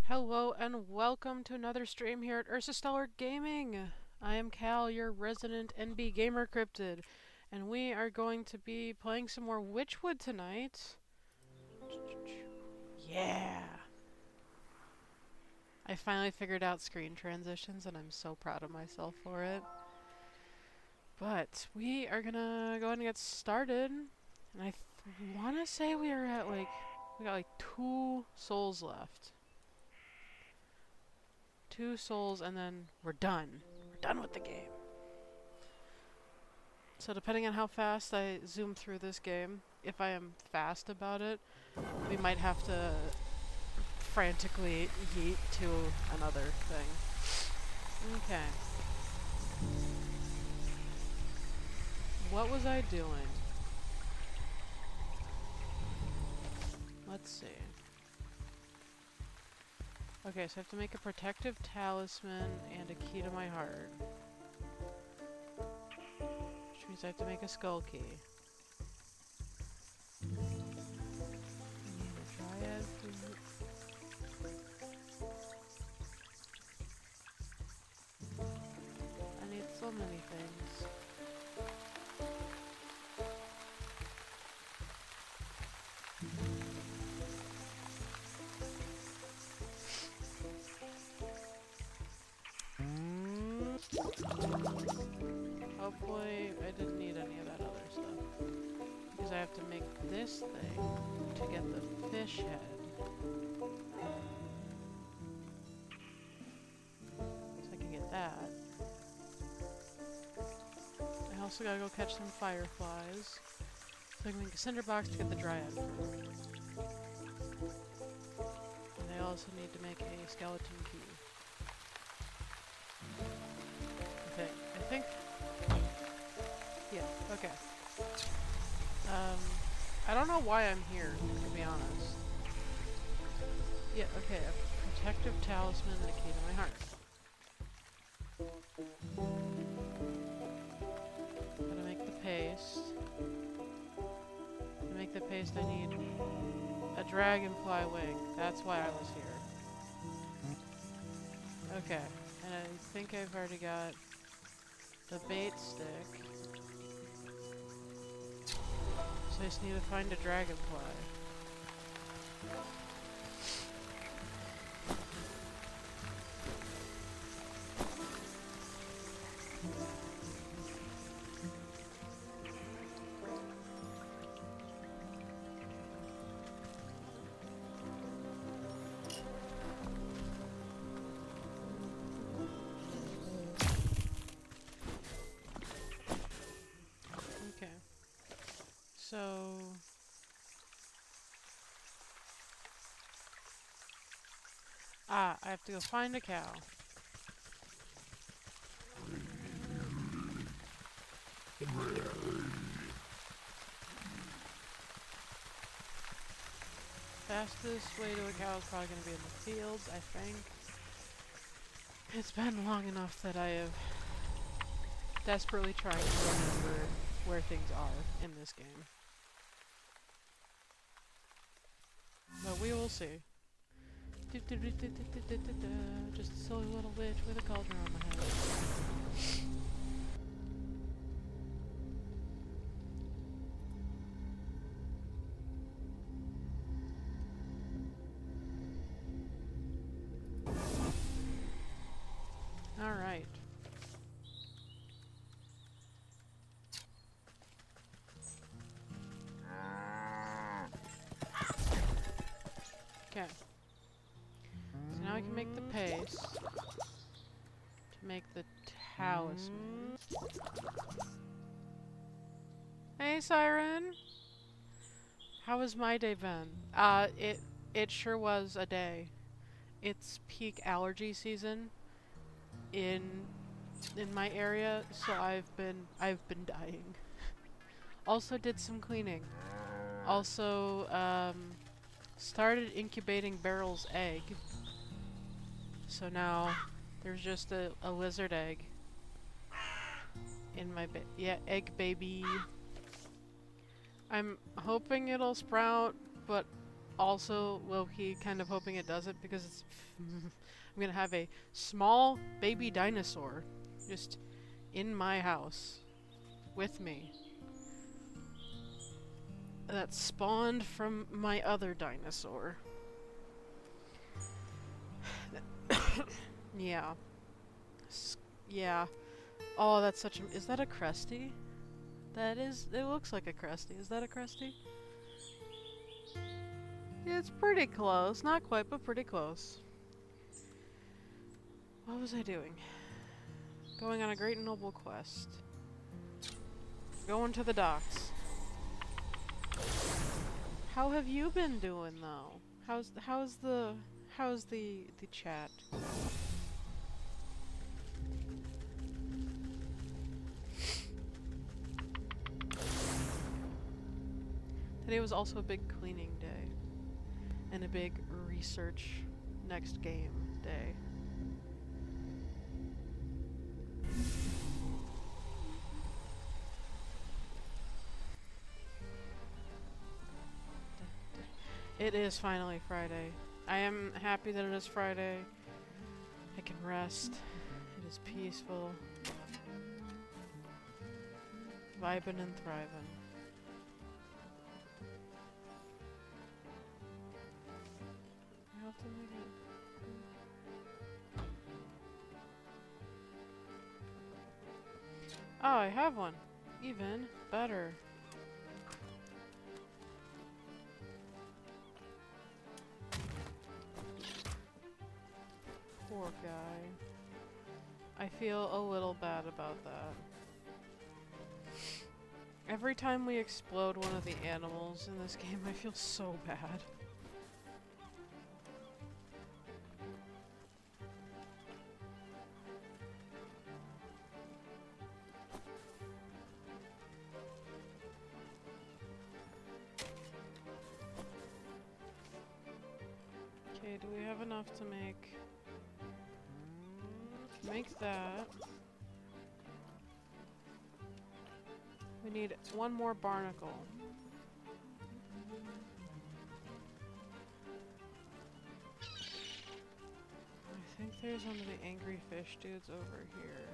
Hello and welcome to another stream here at Ursa Stellar Gaming. I am Cal, your resident NB Gamer Cryptid, and we are going to be playing some more Wytchwood tonight. Yeah! I finally figured out screen transitions and I'm so proud of myself for it. But we are gonna go ahead and get started. And I want to say we are at we got like 2 souls left. 2 souls and then we're done. We're done with the game. So depending on how fast I zoom through this game, if I am fast about it, we might have to frantically yeet to another thing. Okay. What was I doing? Let's see. Okay, so I have to make a protective talisman and a key to my heart. Which means I have to make a skull key. I need a dryad fruit. I need so many things. Hopefully I didn't need any of that other stuff. Because I have to make this thing to get the fish head. So I can get that. I also gotta go catch some fireflies. So I can make a cinder box to get the dryad fruit. And I also need to make a skeleton key. I think yeah, okay. I don't know why I'm here, to be honest. Yeah, okay, a protective talisman and a key to my heart. Gotta make the paste. To make the paste I need a dragonfly wing. That's why I was here. Okay, and I think I've already got the bait stick. So I just need to find a dragonfly. Okay. So I have to go find a cow. Fastest way to a cow is probably going to be in the fields, I think. It's been long enough that I have desperately tried to remember where things are in this game. But we will see. Just a silly little witch with a cauldron on my head. Alright. Okay. So now I can make the paste to make the talisman. Hey, Siren! How was my day been? It sure was a day. It's peak allergy season in my area, so I've been dying. Also did some cleaning. Also started incubating Beryl's egg. So now there's just a lizard egg in my egg baby. I'm hoping it'll sprout, but Also, low-key kind of hoping it doesn't because it's I'm gonna have a small baby dinosaur just in my house with me that spawned from my other dinosaur. Yeah. Yeah. Oh, that's such a... Is that a Krusty? That is... It looks like a Krusty. Is that a Krusty? It's pretty close. Not quite, but pretty close. What was I doing? Going on a great and noble quest. Going to the docks. How have you been doing, though? How's the chat? Today was also a big cleaning day. And a big research next game day. It is finally Friday. I am happy that it is Friday. I can rest. It is peaceful. Vibin' and thriving. How often we get? Oh, I have one. Even better. Poor guy. I feel a little bad about that. Every time we explode one of the animals in this game, I feel so bad. Okay, do we have enough to make that? We need one more barnacle. I think there's one of the angry fish dudes over here.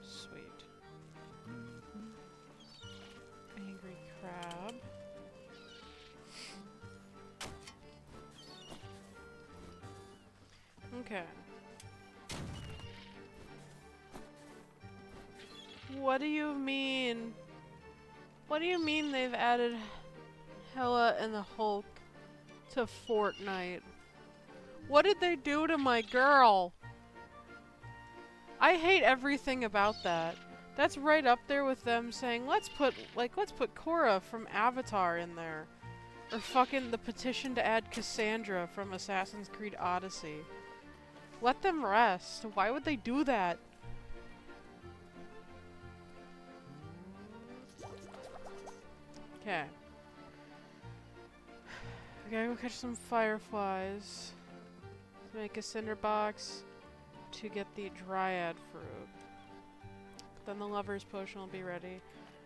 Sweet. Angry crab. Okay. What do you mean? What do you mean they've added Hella and the Hulk to Fortnite? What did they do to my girl? I hate everything about that. That's right up there with them saying, let's put Korra from Avatar in there. Or fucking the petition to add Cassandra from Assassin's Creed Odyssey. Let them rest. Why would they do that? Okay. We gotta go catch some fireflies. To make a cinder box to get the dryad fruit. Then the lover's potion will be ready.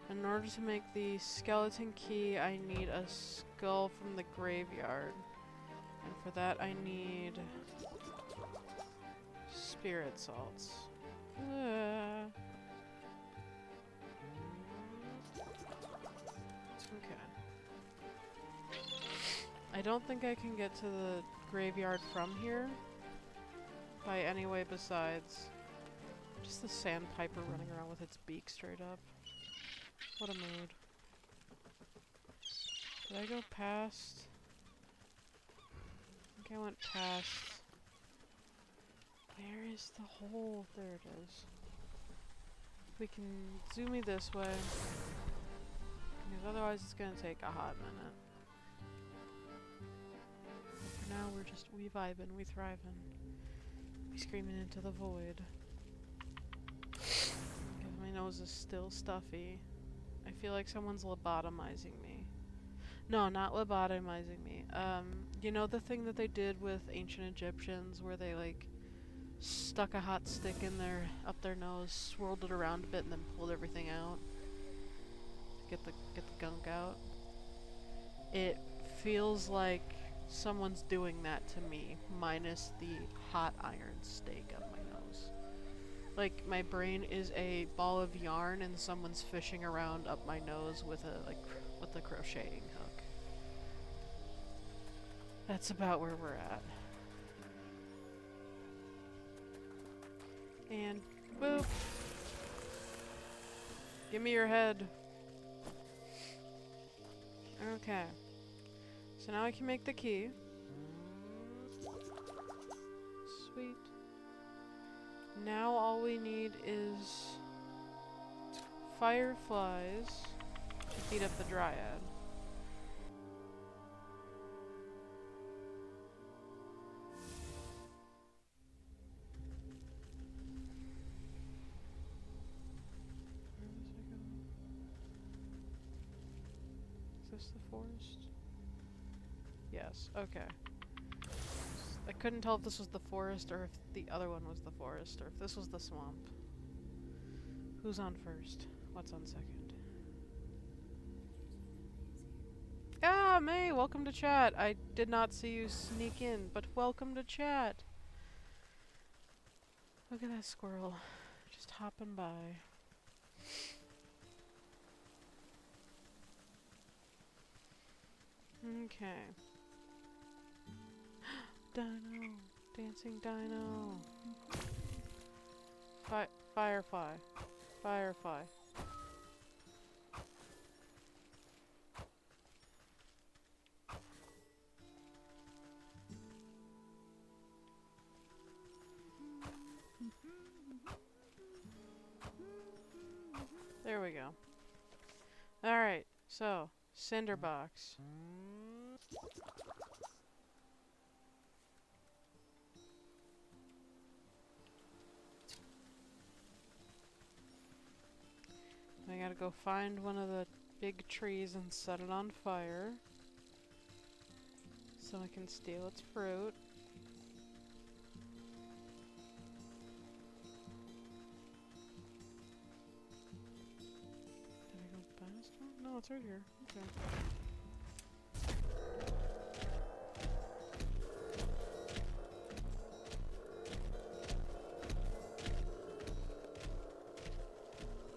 In order to make the skeleton key, I need a skull from the graveyard. And for that, I need spirit salts. Okay. I don't think I can get to the graveyard from here by any way besides just the sandpiper running around with its beak straight up. What a mood. Did I go past? I think I went past. Where is the hole? There it is. We can zoom me this way. Because otherwise it's gonna take a hot minute. But for now we vibing, we thriving. We screaming into the void. Because my nose is still stuffy. I feel like someone's lobotomizing me. No, not lobotomizing me. You know the thing that they did with ancient Egyptians where they like stuck a hot stick in up their nose, swirled it around a bit, and then pulled everything out? get the gunk out. It feels like someone's doing that to me, minus the hot iron steak on my nose. Like my brain is a ball of yarn and someone's fishing around up my nose with a crocheting hook. That's about where we're at. And boop. Give me your head. Okay. So now I can make the key. Sweet. Now all we need is fireflies to beat up the dryad. Is this the forest? Yes, okay. I couldn't tell if this was the forest or if the other one was the forest or if this was the swamp. Who's on first? What's on second? Ah, May, welcome to chat. I did not see you sneak in, but welcome to chat. Look at that squirrel. Just hopping by. Okay. Dino. Dancing dino. Firefly. Firefly. There we go. Alright, so, Cinderbox. I gotta go find one of the big trees and set it on fire. So I can steal its fruit. Did I go past one? No, it's right here. Okay.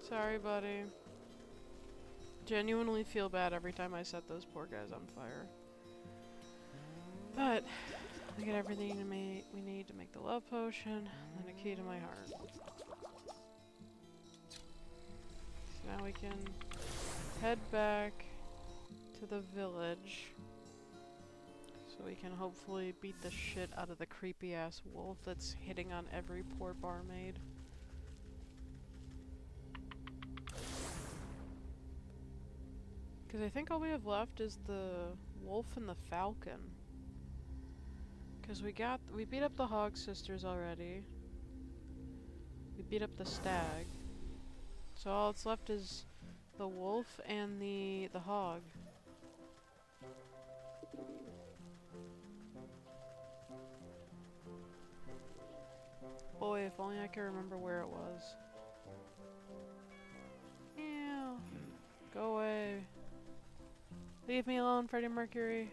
Sorry, buddy. Genuinely feel bad every time I set those poor guys on fire. But we get everything we need to make the love potion and a key to my heart. So now we can head back to the village so we can hopefully beat the shit out of the creepy ass wolf that's hitting on every poor barmaid. Because I think all we have left is the wolf and the falcon. Because we beat up the hog sisters already. We beat up the stag. So all that's left is the wolf and the hog. Boy, if only I could remember where it was. Ew. Go away. Leave me alone, Freddie Mercury.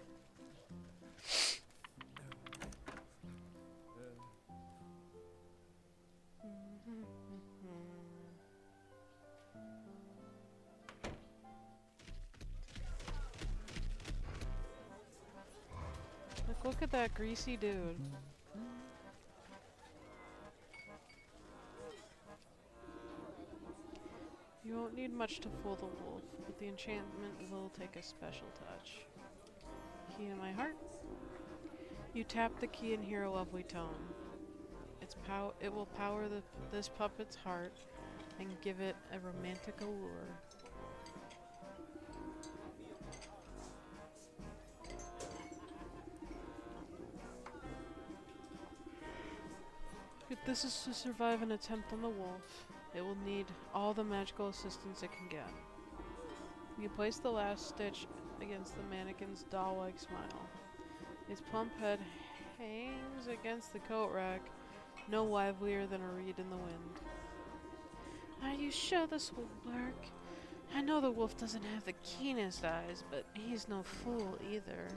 Look at that greasy dude. You won't need much to fool the wolf, but the enchantment will take a special touch. Key to my heart. You tap the key and hear a lovely tone. It will power this puppet's heart and give it a romantic allure. If this is to survive an attempt on the wolf, it will need all the magical assistance it can get. You place the last stitch against the mannequin's doll-like smile. Its plump head hangs against the coat rack, no livelier than a reed in the wind. Are you sure this will work? I know the wolf doesn't have the keenest eyes, but he's no fool either.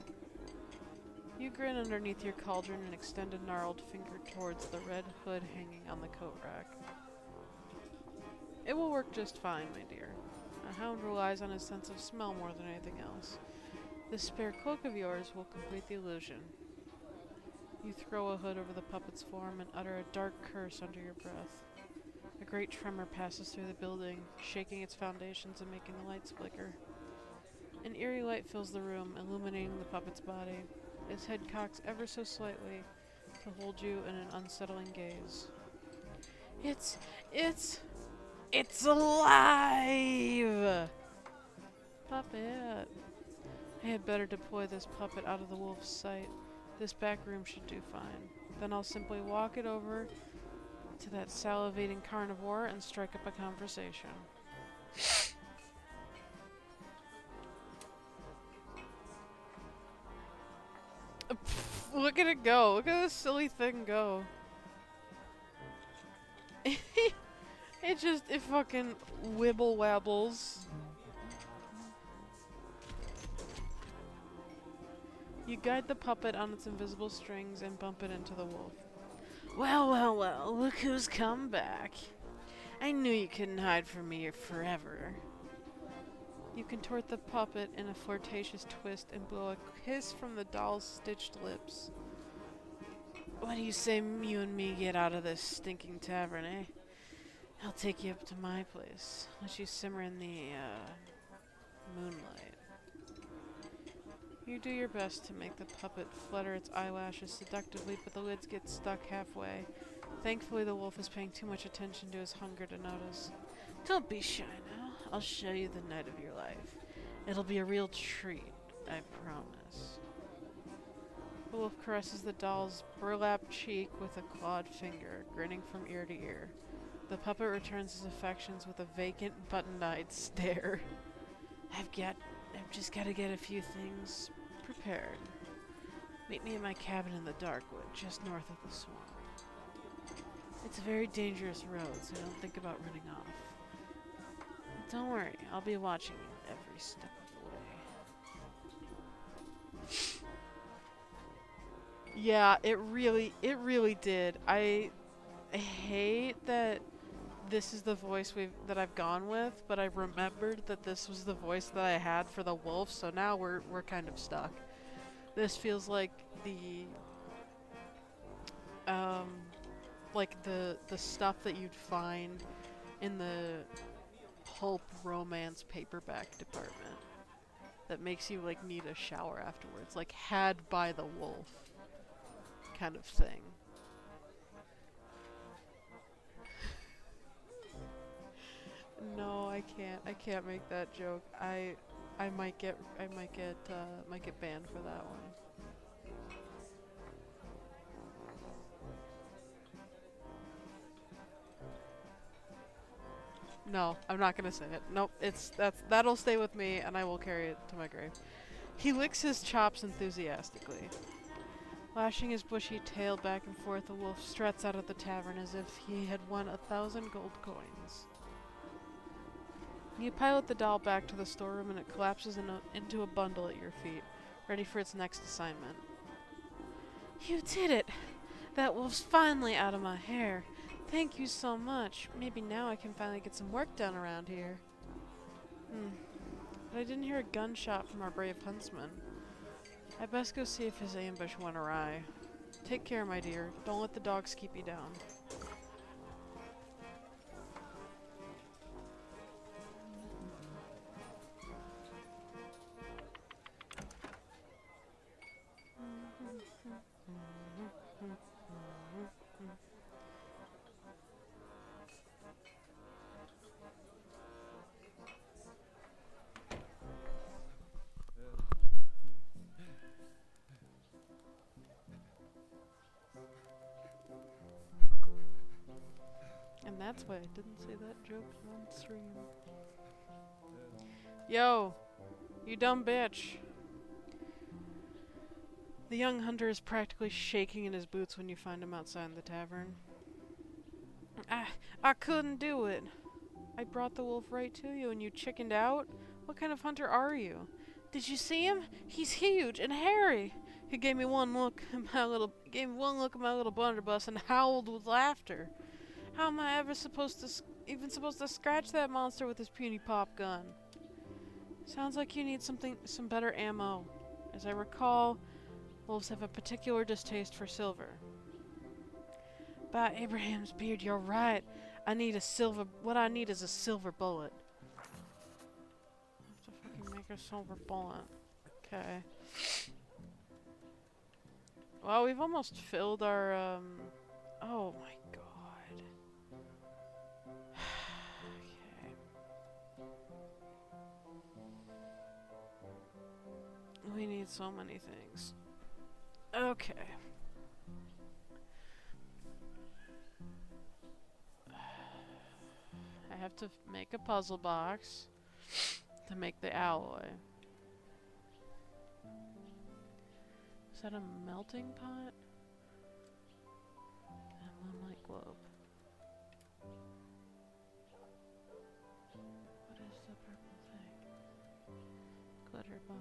You grin underneath your cauldron and extend a gnarled finger towards the red hood hanging on the coat rack. It will work just fine, my dear. A hound relies on his sense of smell more than anything else. This spare cloak of yours will complete the illusion. You throw a hood over the puppet's form and utter a dark curse under your breath. A great tremor passes through the building, shaking its foundations and making the lights flicker. An eerie light fills the room, illuminating the puppet's body. Its head cocks ever so slightly to hold you in an unsettling gaze. It's alive! Puppet. I had better deploy this puppet out of the wolf's sight. This back room should do fine. Then I'll simply walk it over to that salivating carnivore and strike up a conversation. Look at it go. Look at this silly thing go. It fucking wibble wabbles. You guide the puppet on its invisible strings and bump it into the wolf. Well, well, well, look who's come back. I knew you couldn't hide from me forever. You contort the puppet in a flirtatious twist and blow a kiss from the doll's stitched lips. What do you say you and me get out of this stinking tavern, eh? I'll take you up to my place. Let you simmer in the, moonlight. You do your best to make the puppet flutter its eyelashes seductively, but the lids get stuck halfway. Thankfully, the wolf is paying too much attention to his hunger to notice. Don't be shy now. I'll show you the night of your life. It'll be a real treat, I promise. The wolf caresses the doll's burlap cheek with a clawed finger, grinning from ear to ear. The puppet returns his affections with a vacant, button-eyed stare. I've just gotta get a few things prepared. Meet me at my cabin in the Darkwood, just north of the swamp. It's a very dangerous road, so don't think about running off. But don't worry, I'll be watching you every step of the way. Yeah, it really did. I hate that this is the voice that I've gone with, but I remembered that this was the voice that I had for the wolf, so now we're kind of stuck. This feels like the stuff that you'd find in the pulp romance paperback department that makes you like need a shower afterwards, like Had by the Wolf kind of thing. No, I can't make that joke. I might get banned for that one. No, I'm not gonna say it. Nope, that'll stay with me, and I will carry it to my grave. He licks his chops enthusiastically. Lashing his bushy tail back and forth, the wolf struts out of the tavern as if he had won 1,000 gold coins. You pilot the doll back to the storeroom, and it collapses into a bundle at your feet, ready for its next assignment. You did it! That wolf's finally out of my hair. Thank you so much. Maybe now I can finally get some work done around here. But I didn't hear a gunshot from our brave huntsman. I best go see if his ambush went awry. Take care, my dear. Don't let the dogs keep you down. And that's why I didn't say that joke on stream. Yo! You dumb bitch! The young hunter is practically shaking in his boots when you find him outside the tavern. I couldn't do it. I brought the wolf right to you and you chickened out? What kind of hunter are you? Did you see him? He's huge and hairy. He gave me one look at my little blunderbuss and howled with laughter. How am I ever even supposed to scratch that monster with his puny pop gun? Sounds like you need some better ammo. As I recall, wolves have a particular distaste for silver. By Abraham's beard, you're right. What I need is a silver bullet. I have to fucking make a silver bullet. Okay. Well, we've almost filled our, oh my god. Okay. We need so many things. Okay. I have to make a puzzle box to make the alloy. Is that a melting pot? And moonlight globe. What is the purple thing? Glitter bomb.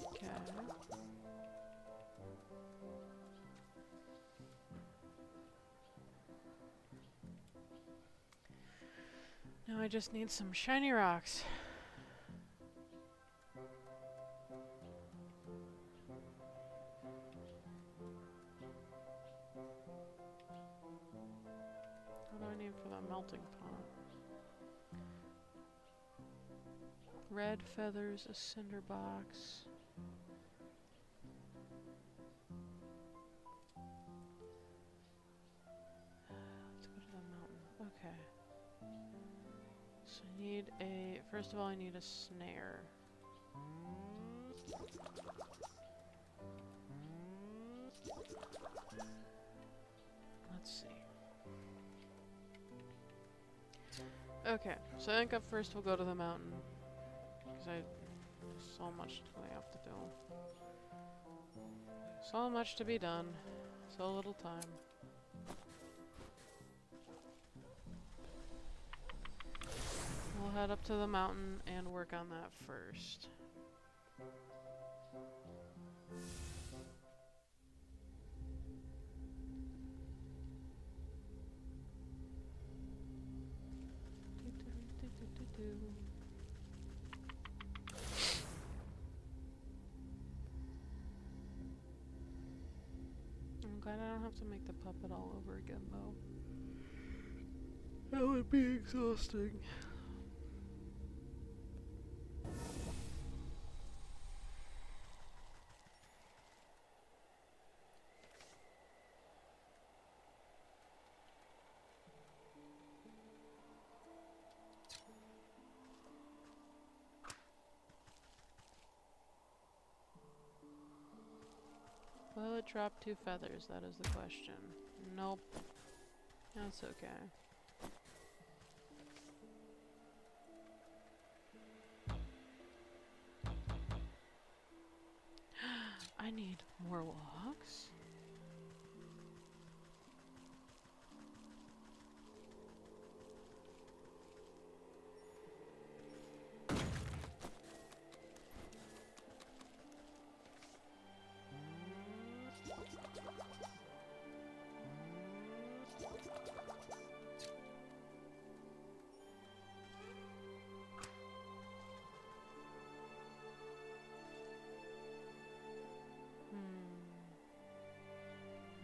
Okay. Now I just need some shiny rocks. What do I need for the melting pot? Red feathers, a cinder box. Let's go to the mountain. Okay. So I need first of all I need a snare. Let's see. Okay, so I think up first we'll go to the mountain. Because there's so much we have to do. So much to be done. So little time. We'll head up to the mountain and work on that first. I'm glad I don't have to make the puppet all over again, though. That would be exhausting. Will it drop 2 feathers? That is the question. Nope. That's okay. I need more logs?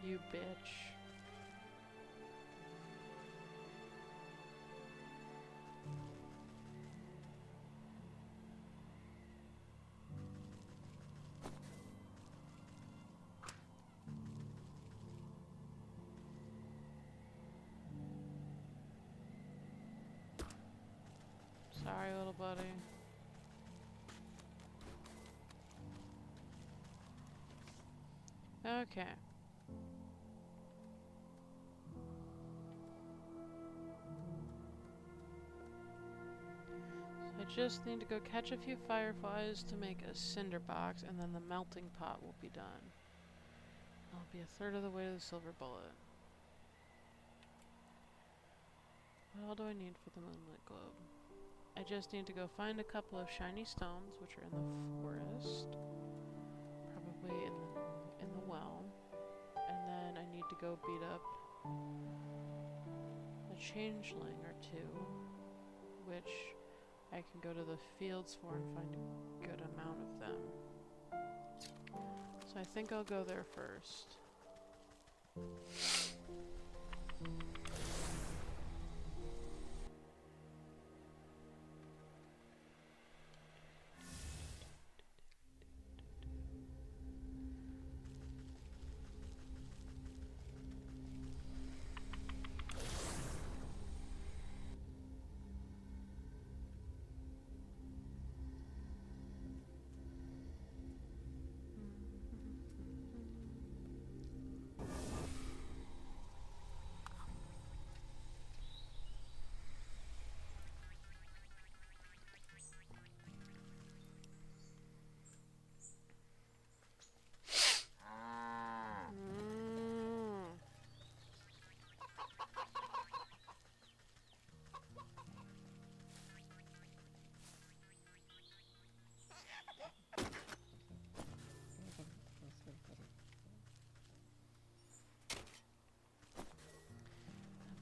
You bitch. Sorry, little buddy. Okay. I just need to go catch a few fireflies to make a cinder box, and then the melting pot will be done. I'll be a third of the way to the silver bullet. What all do I need for the moonlit globe? I just need to go find a couple of shiny stones, which are in the forest. Probably in the well. And then I need to go beat up a changeling or two, which I can go to the fields for and find a good amount of them. So I think I'll go there first.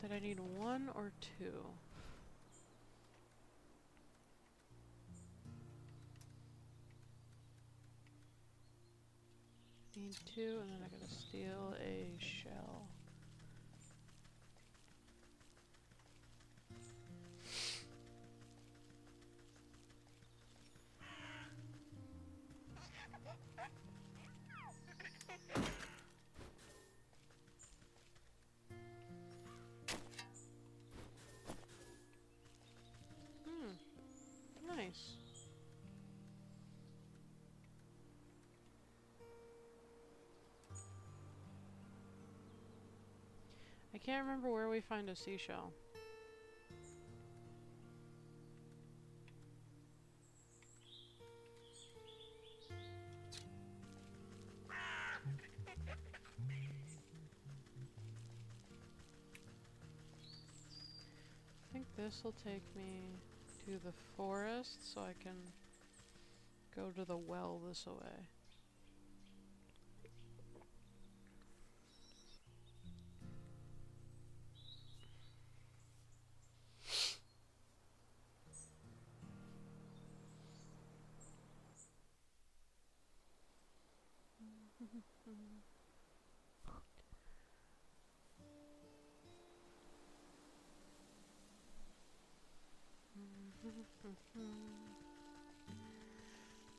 Did I need one or two? Need two, and then I gotta steal a shell. Nice. I can't remember where we find a seashell. I think this will take me to the forest so I can go to the well this way.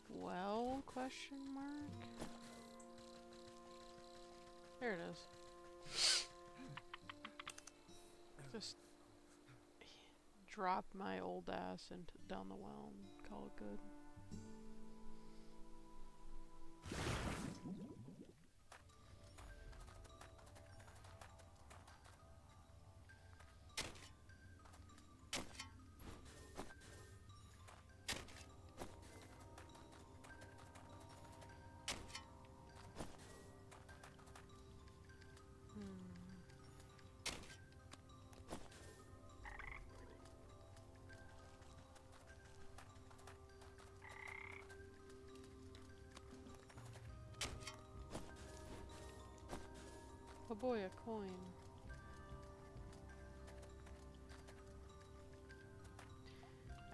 Well, question mark? There it is. Just drop my old ass down the well and call it good. Oh boy, a coin.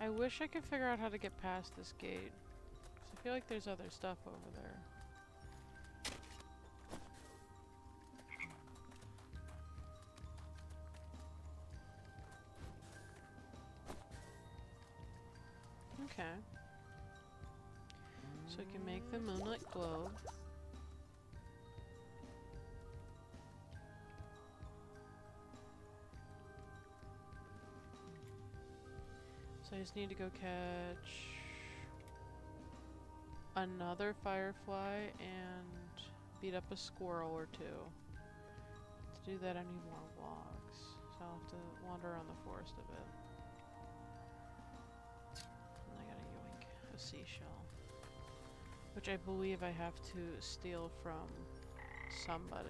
I wish I could figure out how to get past this gate. 'Cause I feel like there's other stuff over there. Okay. So we can make the moonlit globe. So I just need to go catch another firefly and beat up a squirrel or two. To do that I need more logs. So I'll have to wander around the forest a bit. And I gotta yoink a seashell. Which I believe I have to steal from somebody.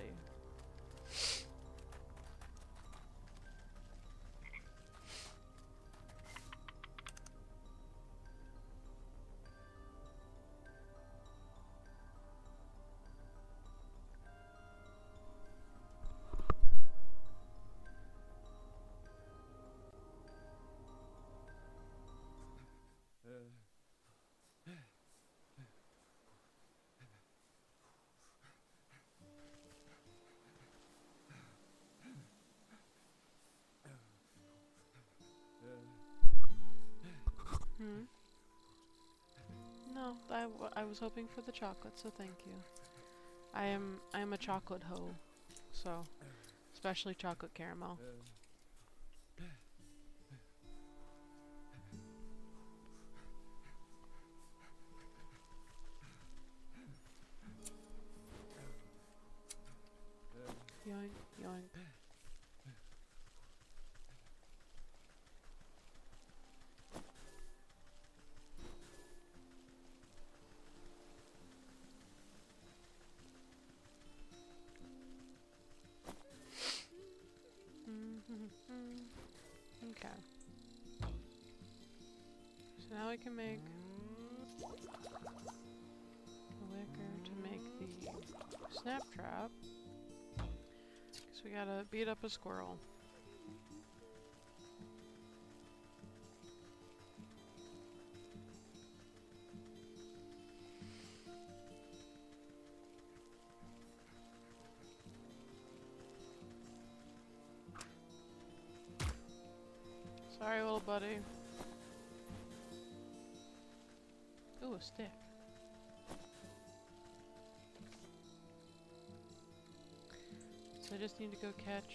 Hmm? No, I was hoping for the chocolate, so thank you. I am a chocolate hoe, so especially chocolate caramel. Yoink, yoink. Okay. So now we can make the wicker to make the snap trap. So we gotta beat up a squirrel. Sorry, little buddy. Ooh, a stick. So I just need to go catch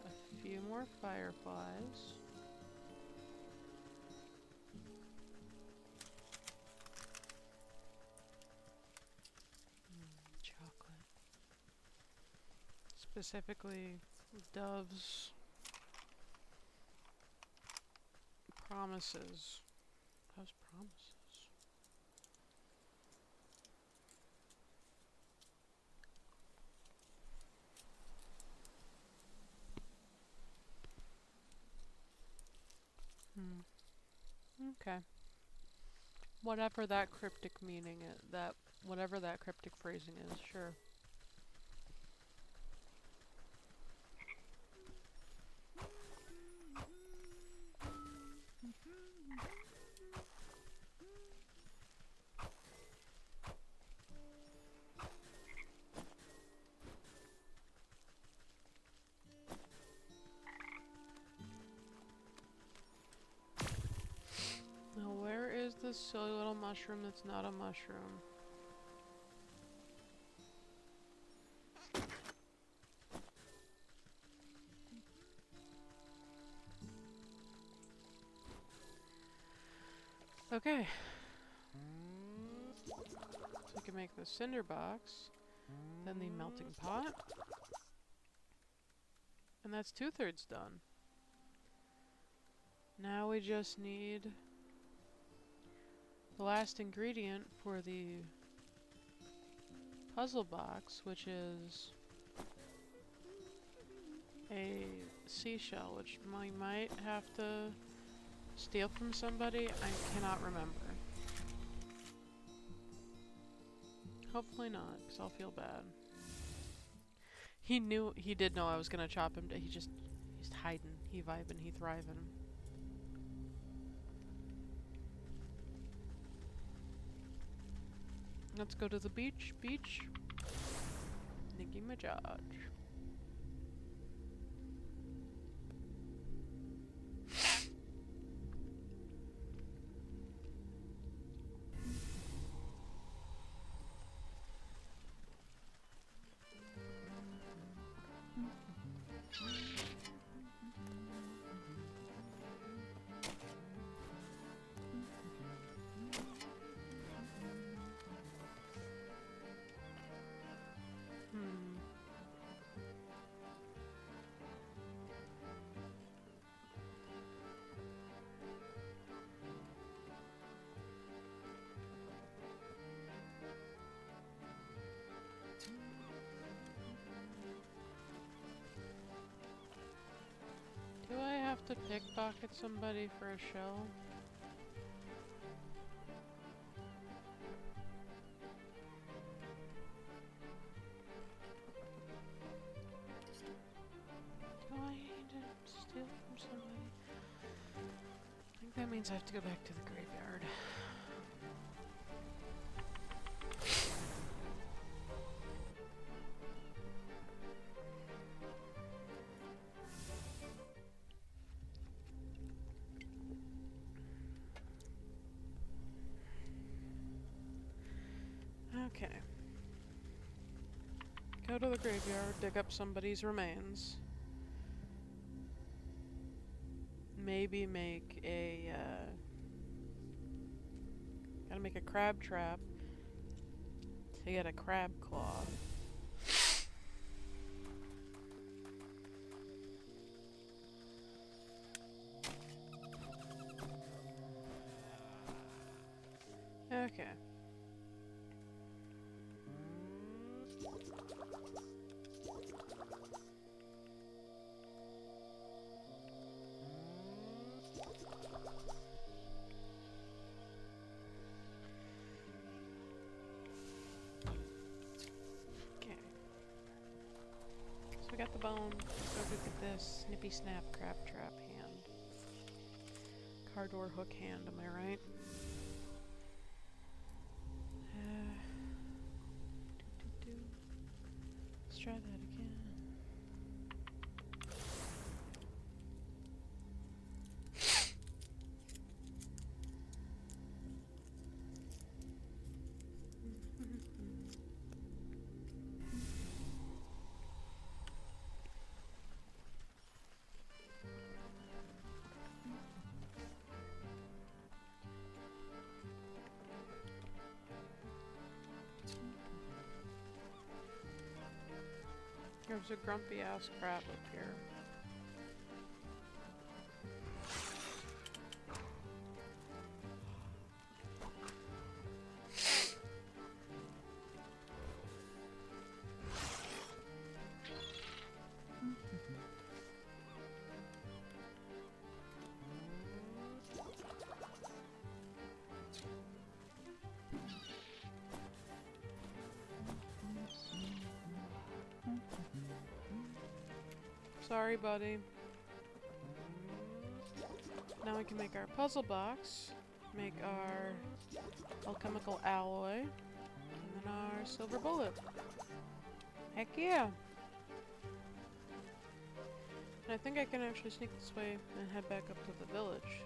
a few more fireflies. Chocolate. Specifically, Dove's promises. Dove's promises. Okay. Whatever that cryptic meaning is, whatever that cryptic phrasing is, sure. Now, where is this silly little mushroom that's not a mushroom? Okay. So we can make the cinder box, then the melting pot. And that's 2/3 done. Now we just need the last ingredient for the puzzle box, which is a seashell, which we might have to steal from somebody. I cannot remember. Hopefully not, because I'll feel bad. He did know I was gonna chop him. He's hiding. He vibing. He thriving. Let's go to the beach. Nicki Minaj. have to pickpocket somebody for a shell? Do I need to steal from somebody? I think that means I have to go back to the graveyard. Okay. Go to the graveyard, dig up somebody's remains. Maybe make a, gotta make a crab trap to get a crab claw. Okay. So we got the bone. Let's go look at this snippy snap crab trap hand. Car door hook hand, am I right? Let's try that again. There's a grumpy ass crab up here. Sorry, buddy. Now we can make our puzzle box, make our alchemical alloy, and then our silver bullet. Heck yeah! And I think I can actually sneak this way and head back up to the village.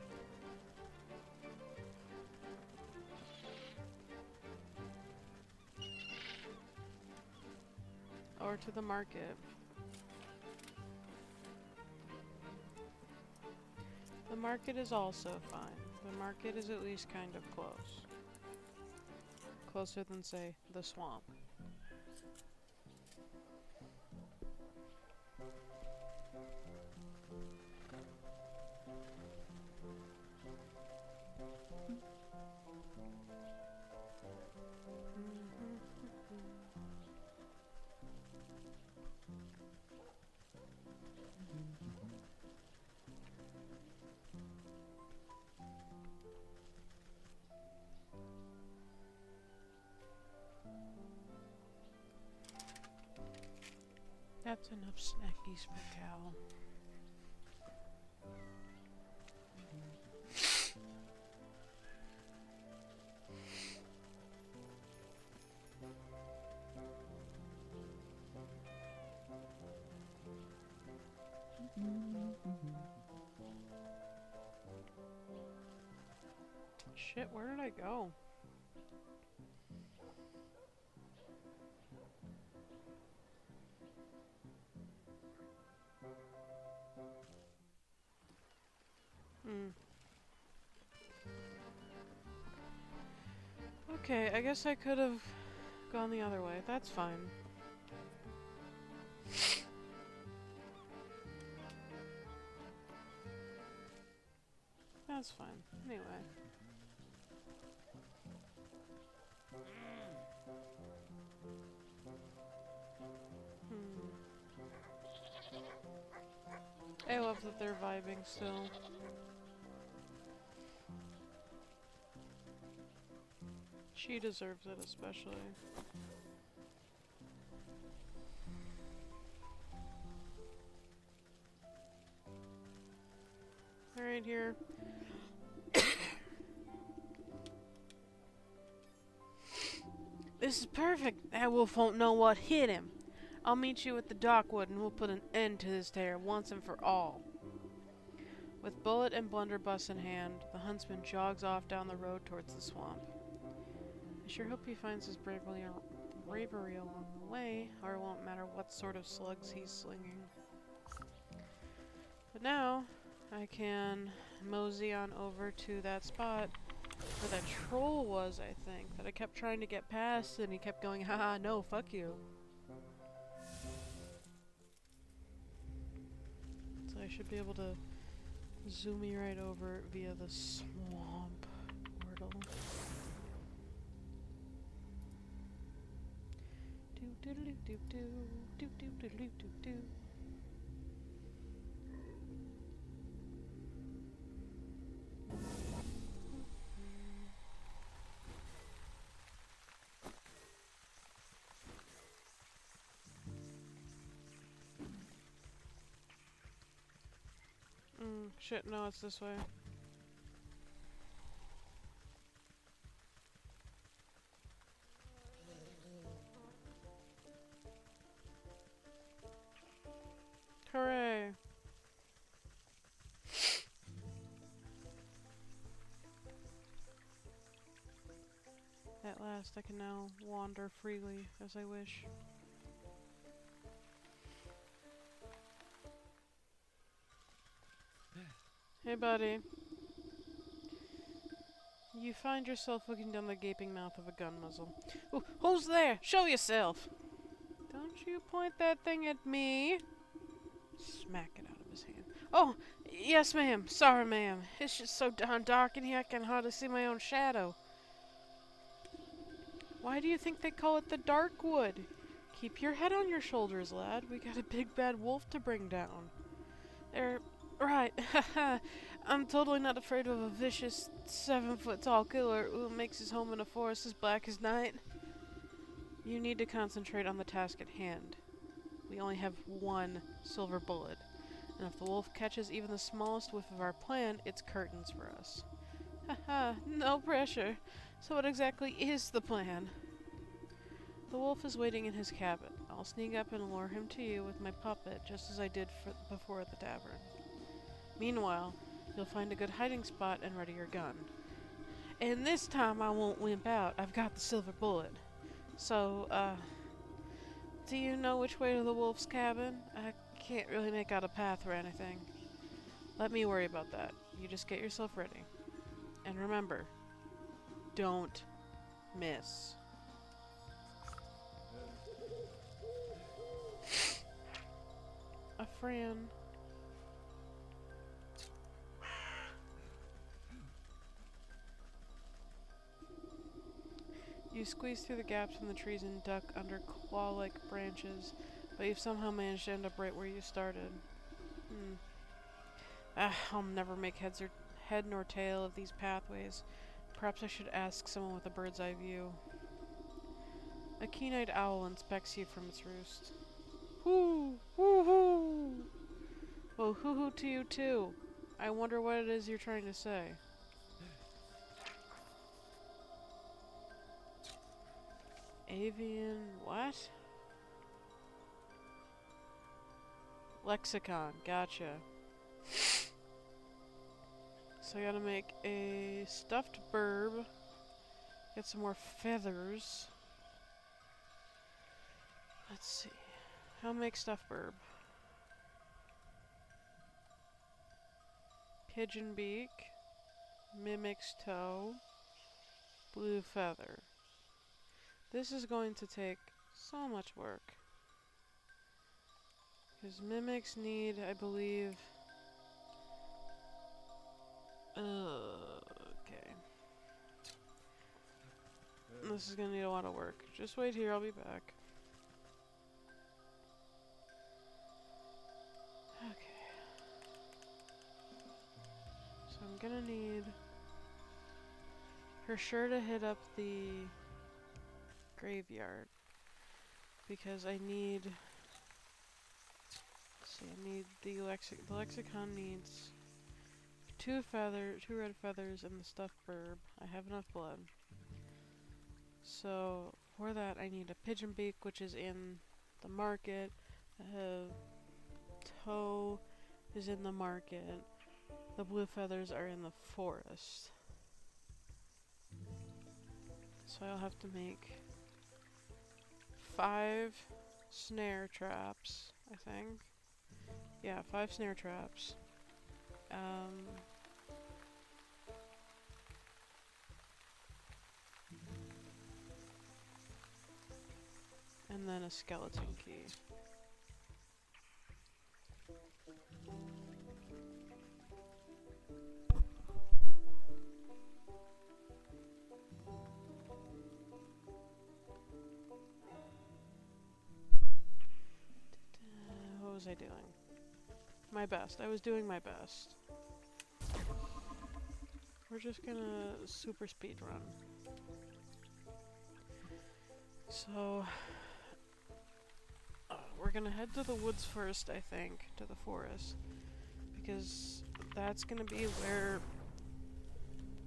Or to the market. The market is also fine. The market is at least kind of close. Closer than, say, the swamp. That's enough snackies for Cal. Shit, where did I go? Okay, I guess I could have gone the other way. That's fine. That's fine. Anyway. I love that they're vibing still. She deserves it especially. Alright, here. This is perfect. That wolf won't know what hit him. I'll meet you at the dockwood and we'll put an end to this terror once and for all. With bullet and blunderbuss in hand, the huntsman jogs off down the road towards the swamp. I sure hope he finds his bravery along the way, or it won't matter what sort of slugs he's slinging. But now, I can mosey on over to that spot where that troll was, I think, that I kept trying to get past, and he kept going, haha, no, fuck you. So I should be able to zoom me right over via the swamp portal. Do do do do do do do do do do do. Shit, no, it's this way. Hooray! At last, I can now wander freely as I wish. Hey, buddy. You find yourself looking down the gaping mouth of a gun muzzle. Ooh, who's there? Show yourself! Don't you point that thing at me! Smack it out of his hand. Oh, yes, ma'am. Sorry, ma'am. It's just so darn dark in here I can hardly see my own shadow. Why do you think they call it the Dark Wood? Keep your head on your shoulders, lad. We got a big bad wolf to bring down. Right. I'm totally not afraid of a vicious 7-foot-tall killer who makes his home in a forest as black as night. You need to concentrate on the task at hand. We only have one silver bullet, and if the wolf catches even the smallest whiff of our plan, it's curtains for us. Haha, no pressure. So what exactly is the plan? The wolf is waiting in his cabin. I'll sneak up and lure him to you with my puppet, just as I did before at the tavern. Meanwhile, you'll find a good hiding spot and ready your gun. And this time I won't wimp out. I've got the silver bullet. So, do you know which way to the wolf's cabin? I can't really make out a path or anything. Let me worry about that. You just get yourself ready. And remember, don't miss. A friend. You squeeze through the gaps in the trees and duck under claw-like branches, but you've somehow managed to end up right where you started. I'll never make head nor tail of these pathways. Perhaps I should ask someone with a bird's eye view. A keen-eyed owl inspects you from its roost. Hoo! Hoo hoo! Well, hoo hoo to you too. I wonder what it is you're trying to say. Avian what? Lexicon, gotcha. So I gotta make a stuffed burb. Get some more feathers. Let's see. How to make stuffed burb? Pigeon beak. Mimic's toe. Blue feather. This is going to take so much work. Because mimics need, I believe... okay. This is going to need a lot of work. Just wait here, I'll be back. Okay. for sure to hit up the graveyard because I need. Let's see, I need the lexicon needs two red feathers, and the stuffed burb. I have enough blood. So for that, I need a pigeon beak, which is in the market. Toe is in the market. The blue feathers are in the forest. So I'll have to make 5 snare traps, I think. Yeah, 5 snare traps. And then a skeleton key. What was I doing? My best. I was doing my best. We're just gonna super speed run. So, we're gonna head to the woods first, I think, to the forest. Because that's gonna be where...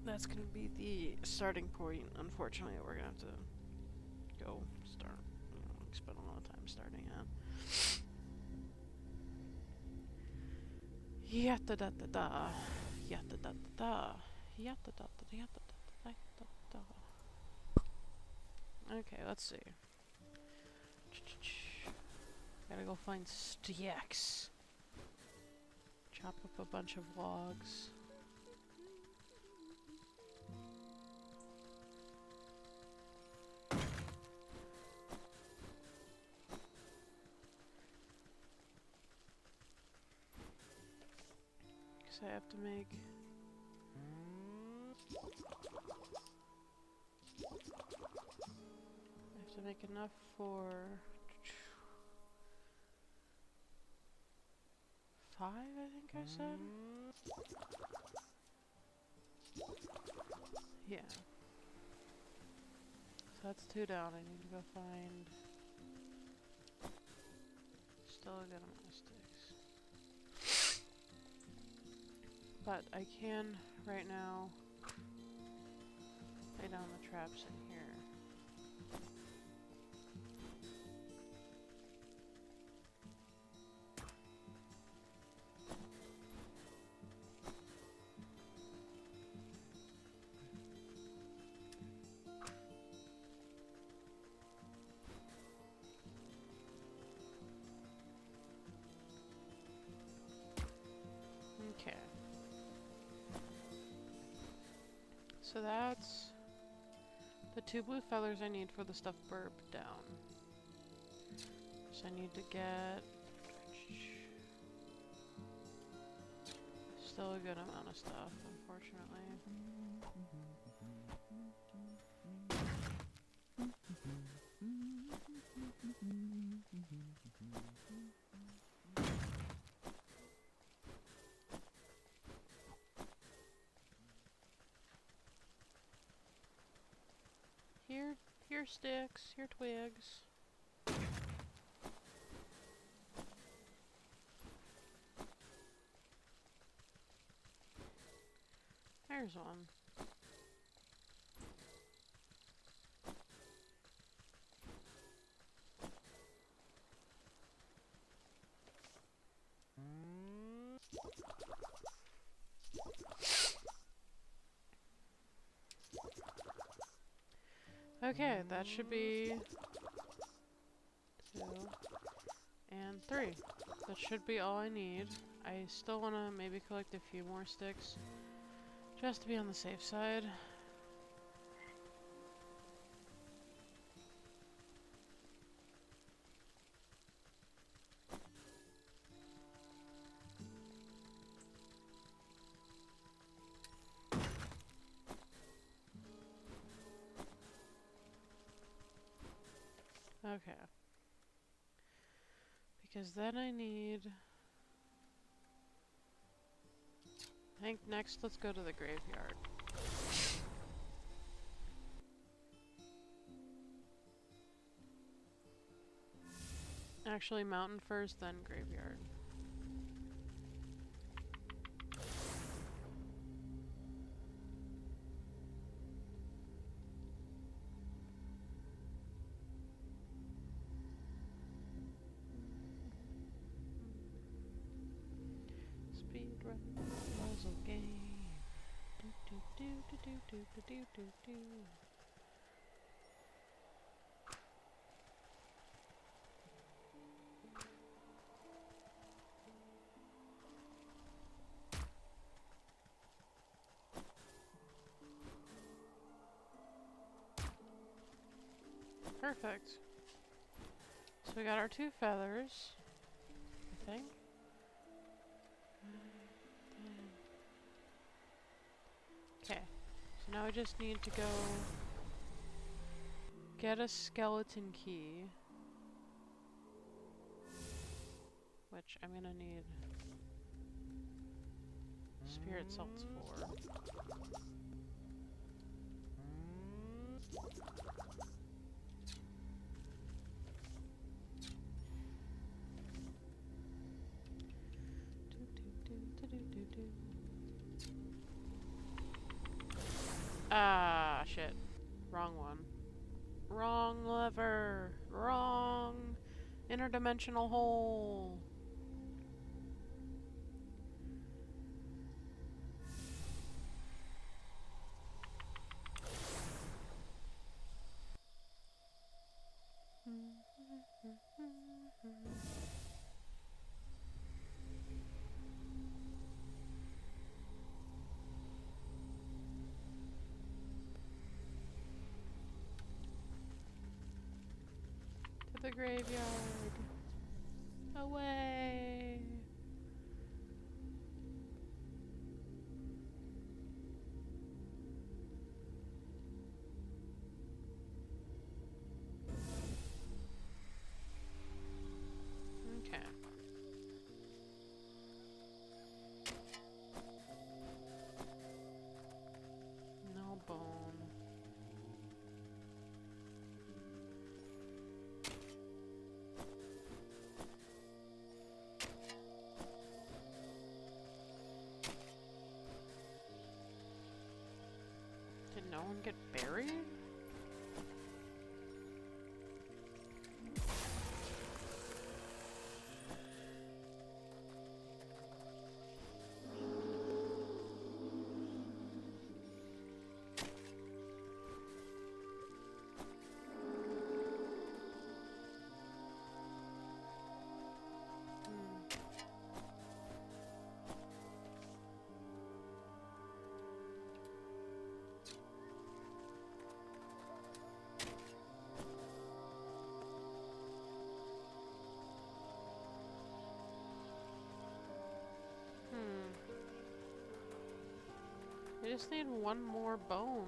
That's gonna be the starting point. Unfortunately, we're gonna have to go start. Spend a lot of time starting at. Yatta da da da. Yatta da da da. Yatta da da da da da da. Okay, let's see. Gotta go find sticks. Chop up a bunch of logs. Because I have to make... enough for 5, I think I said? Yeah. So that's 2 down. I need to go find still a good amount of sticks. But I can, right now, lay down the traps in here. Okay. So that's the 2 blue feathers I need for the stuffed burb down. So I need to get still a good amount of stuff, unfortunately. Here sticks, here twigs. There's one. Okay, that should be 2 and 3. That should be all I need. I still want to maybe collect a few more sticks, just to be on the safe side. Okay. Because then I need... I think next let's go to the graveyard. Actually, mountain first, then graveyard. Speedrun puzzle game. Do do do do do do do do do. Perfect. So we got our 2 feathers, I think. Okay, so now we just need to go get a skeleton key, which I'm gonna need spirit salts for. Ah, shit. Wrong one. Wrong lever. Wrong interdimensional hole. To the graveyard. Away. Okay. No bone. Did no one get buried? I just need one more bone.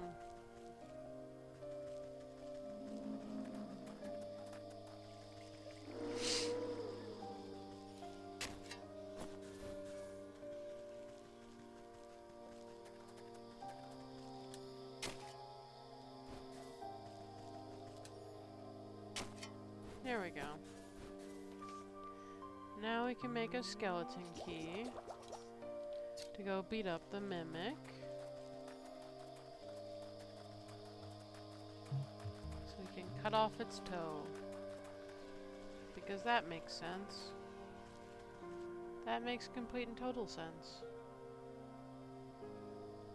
There we go. Now we can make a skeleton key to go beat up the mimic. So we can cut off its toe. Because that makes sense. That makes complete and total sense.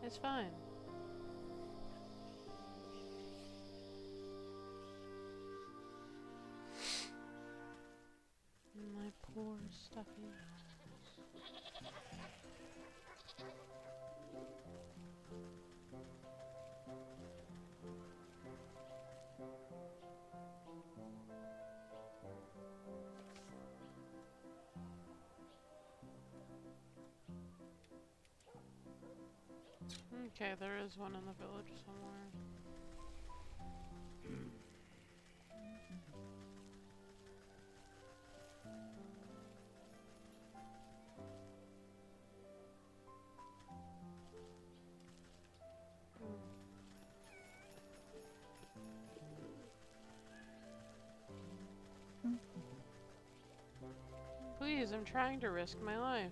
It's fine. My poor stuffy nose. Okay, there is one in the village somewhere. trying to risk my life.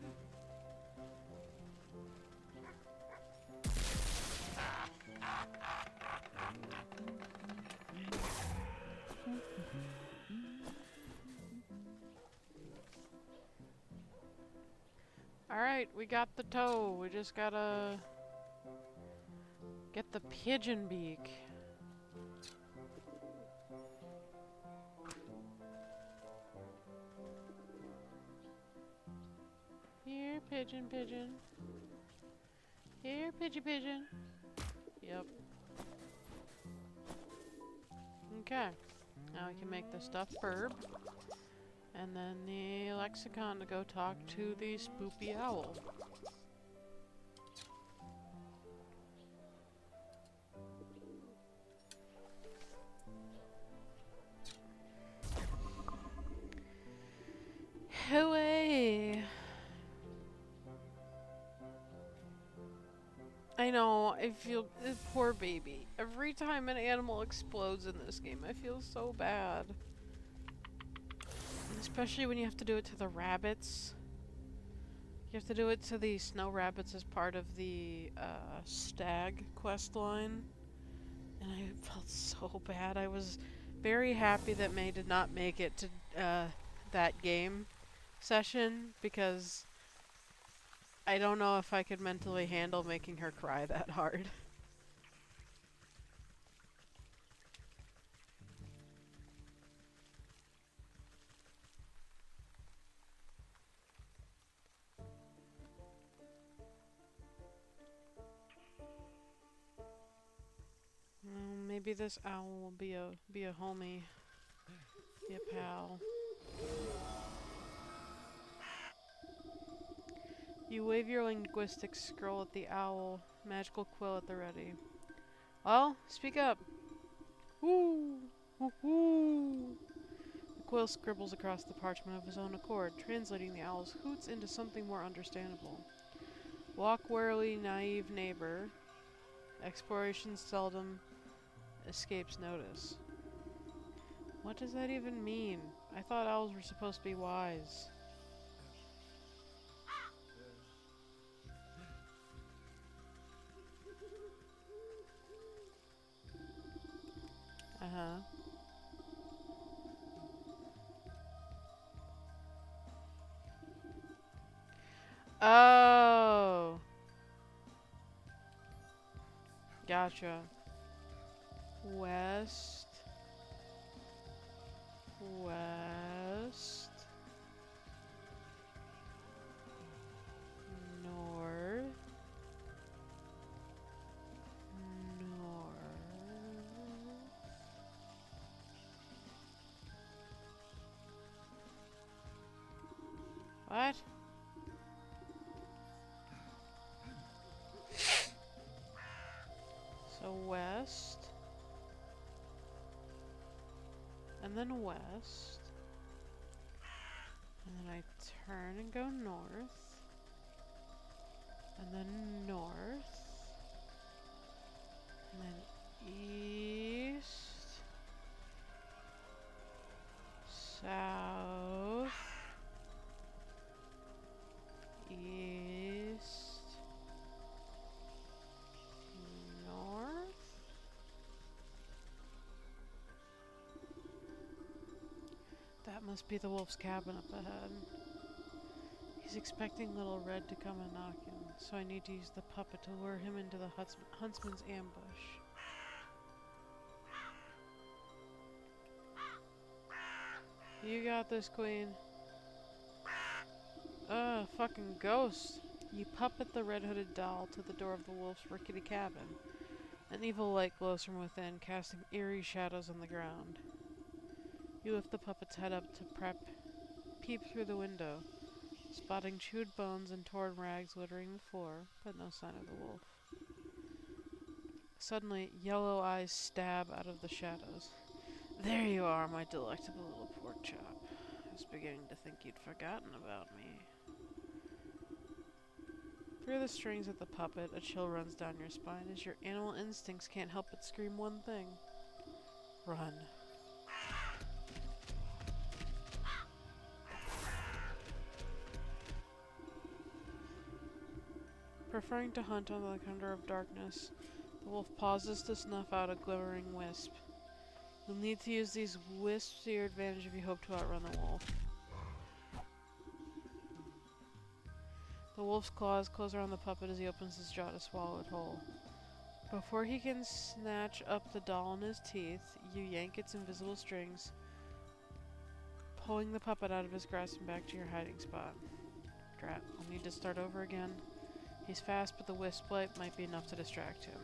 Alright, we got the toe. We just gotta get the pigeon beak. Here, pigeon, pigeon. Here, pigeon, pigeon. Yep. Okay. Now we can make the stuffed bird. And then the lexicon to go talk to the spoopy owl. Hooray! I know, I feel... poor baby. Every time an animal explodes in this game, I feel so bad. Especially when you have to do it to the rabbits. You have to do it to the snow rabbits as part of the stag quest line. And I felt so bad. I was very happy that May did not make it to that game session, because I don't know if I could mentally handle making her cry that hard. Maybe this owl will be a homie, be a pal. You wave your linguistic scroll at the owl, magical quill at the ready. Well, speak up. Woo! Woo woo! The quill scribbles across the parchment of his own accord, translating the owl's hoots into something more understandable. Walk warily, naive neighbor. Exploration seldom escapes notice. What does that even mean? I thought owls were supposed to be wise. Uh-huh. Oh! Gotcha. West. West. North. North. What? So west. And then west. And then I turn and go north. And then north. And then east. South. East. North. That must be the wolf's cabin up ahead. He's expecting Little Red to come and knock him, so I need to use the puppet to lure him into the huntsman's ambush. You got this, Queen. Fucking ghost. You puppet the red-hooded doll to the door of the wolf's rickety cabin. An evil light glows from within, casting eerie shadows on the ground. You lift the puppet's head up to peep through the window, spotting chewed bones and torn rags littering the floor, but no sign of the wolf. Suddenly, yellow eyes stab out of the shadows. There you are, my delectable little pork chop. I was beginning to think you'd forgotten about me. Through the strings of the puppet, a chill runs down your spine as your animal instincts can't help but scream one thing. Run. Preferring to hunt on the cover of darkness, the wolf pauses to snuff out a glimmering wisp. You'll need to use these wisps to your advantage if you hope to outrun the wolf. The wolf's claws close around the puppet as he opens his jaw to swallow it whole. Before he can snatch up the doll in his teeth, you yank its invisible strings, pulling the puppet out of his grasp and back to your hiding spot. Drat, I'll need to start over again. He's fast, but the wisp light might be enough to distract him.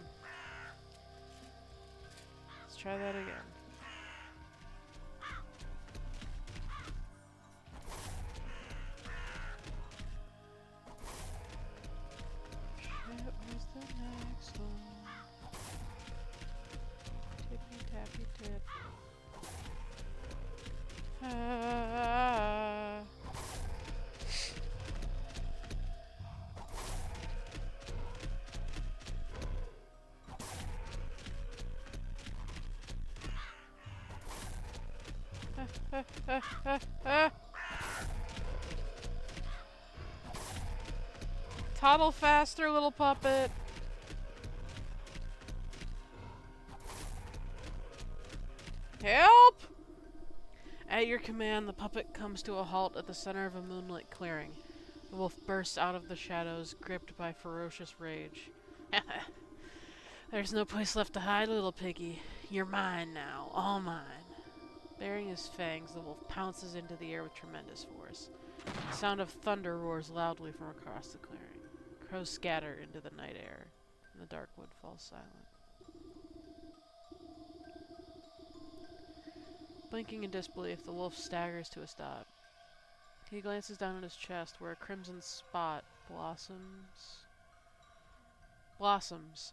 Let's try that again. What was the next one? Tippy tappy tip. Toddle faster, little puppet. Help! At your command, the puppet comes to a halt at the center of a moonlit clearing. The wolf bursts out of the shadows, gripped by ferocious rage. There's no place left to hide, little piggy. You're mine now, all mine. Baring his fangs, the wolf pounces into the air with tremendous force. The sound of thunder roars loudly from across the clearing. Crows scatter into the night air, and the dark wood falls silent. Blinking in disbelief, the wolf staggers to a stop. He glances down at his chest, where a crimson spot blossoms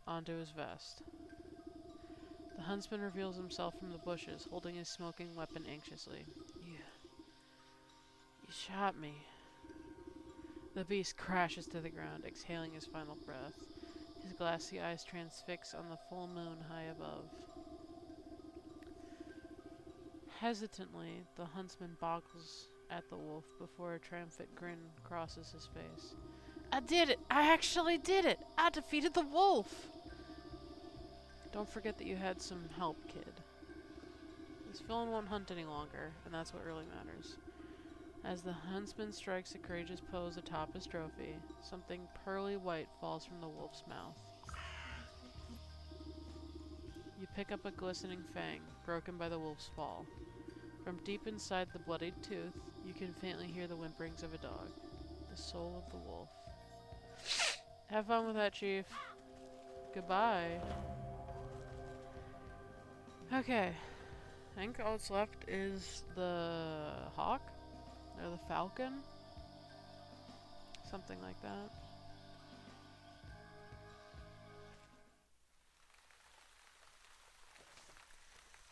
onto his vest. The huntsman reveals himself from the bushes, holding his smoking weapon anxiously. You shot me. The beast crashes to the ground, exhaling his final breath. His glassy eyes transfix on the full moon high above. Hesitantly, the huntsman boggles at the wolf before a triumphant grin crosses his face. I did it! I actually did it! I defeated the wolf! Don't forget that you had some help, kid. This villain won't hunt any longer, and that's what really matters. As the huntsman strikes a courageous pose atop his trophy, something pearly white falls from the wolf's mouth. You pick up a glistening fang, broken by the wolf's fall. From deep inside the bloodied tooth, you can faintly hear the whimperings of a dog, the soul of the wolf. Have fun with that, Chief. Goodbye. Okay. I think all that's left is the hawk? Or the falcon? Something like that.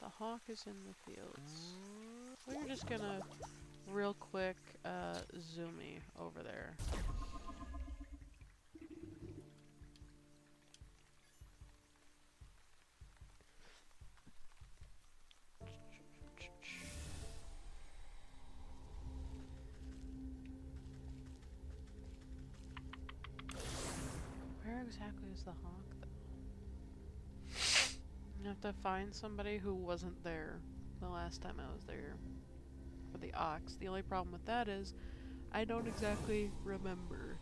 The hawk is in the fields. We're just gonna real quick zoomy over there. Where exactly is the hawk, though? I have to find somebody who wasn't there the last time I was there. For the ox. The only problem with that is I don't exactly remember.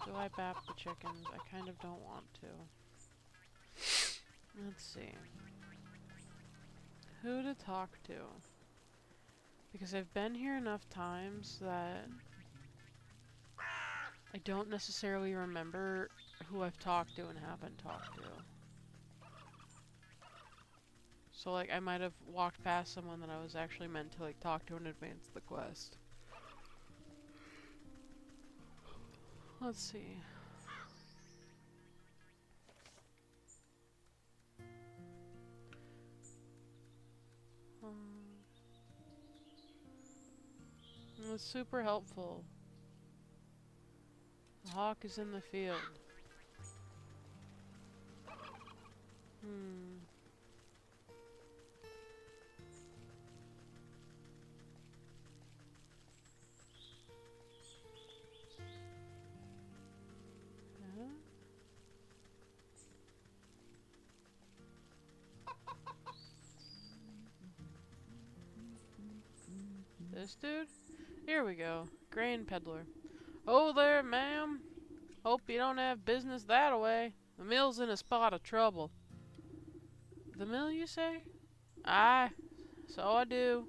Do I bap the chickens? I kind of don't want to. Let's see. Who to talk to? Because I've been here enough times that I don't necessarily remember who I've talked to and haven't talked to. So like I might have walked past someone that I was actually meant to like talk to in advance of the quest. Let's see. It's super helpful. The hawk is in the field. Hmm. Huh? This dude? Here we go. Grain peddler. Oh there, ma'am. Hope you don't have business that away. The mill's in a spot of trouble. The mill, you say? Aye, so I do.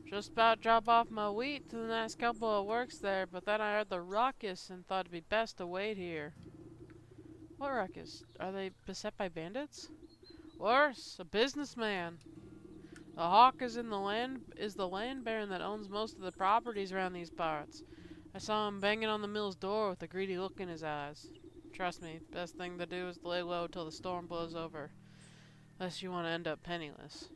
Just about drop off my wheat to the next couple of works there, but then I heard the ruckus and thought it'd be best to wait here. What ruckus? Are they beset by bandits? Worse, a businessman. The hawk is the land baron that owns most of the properties around these parts. I saw him banging on the mill's door with a greedy look in his eyes. Trust me, best thing to do is to lay low till the storm blows over. Unless you want to end up penniless.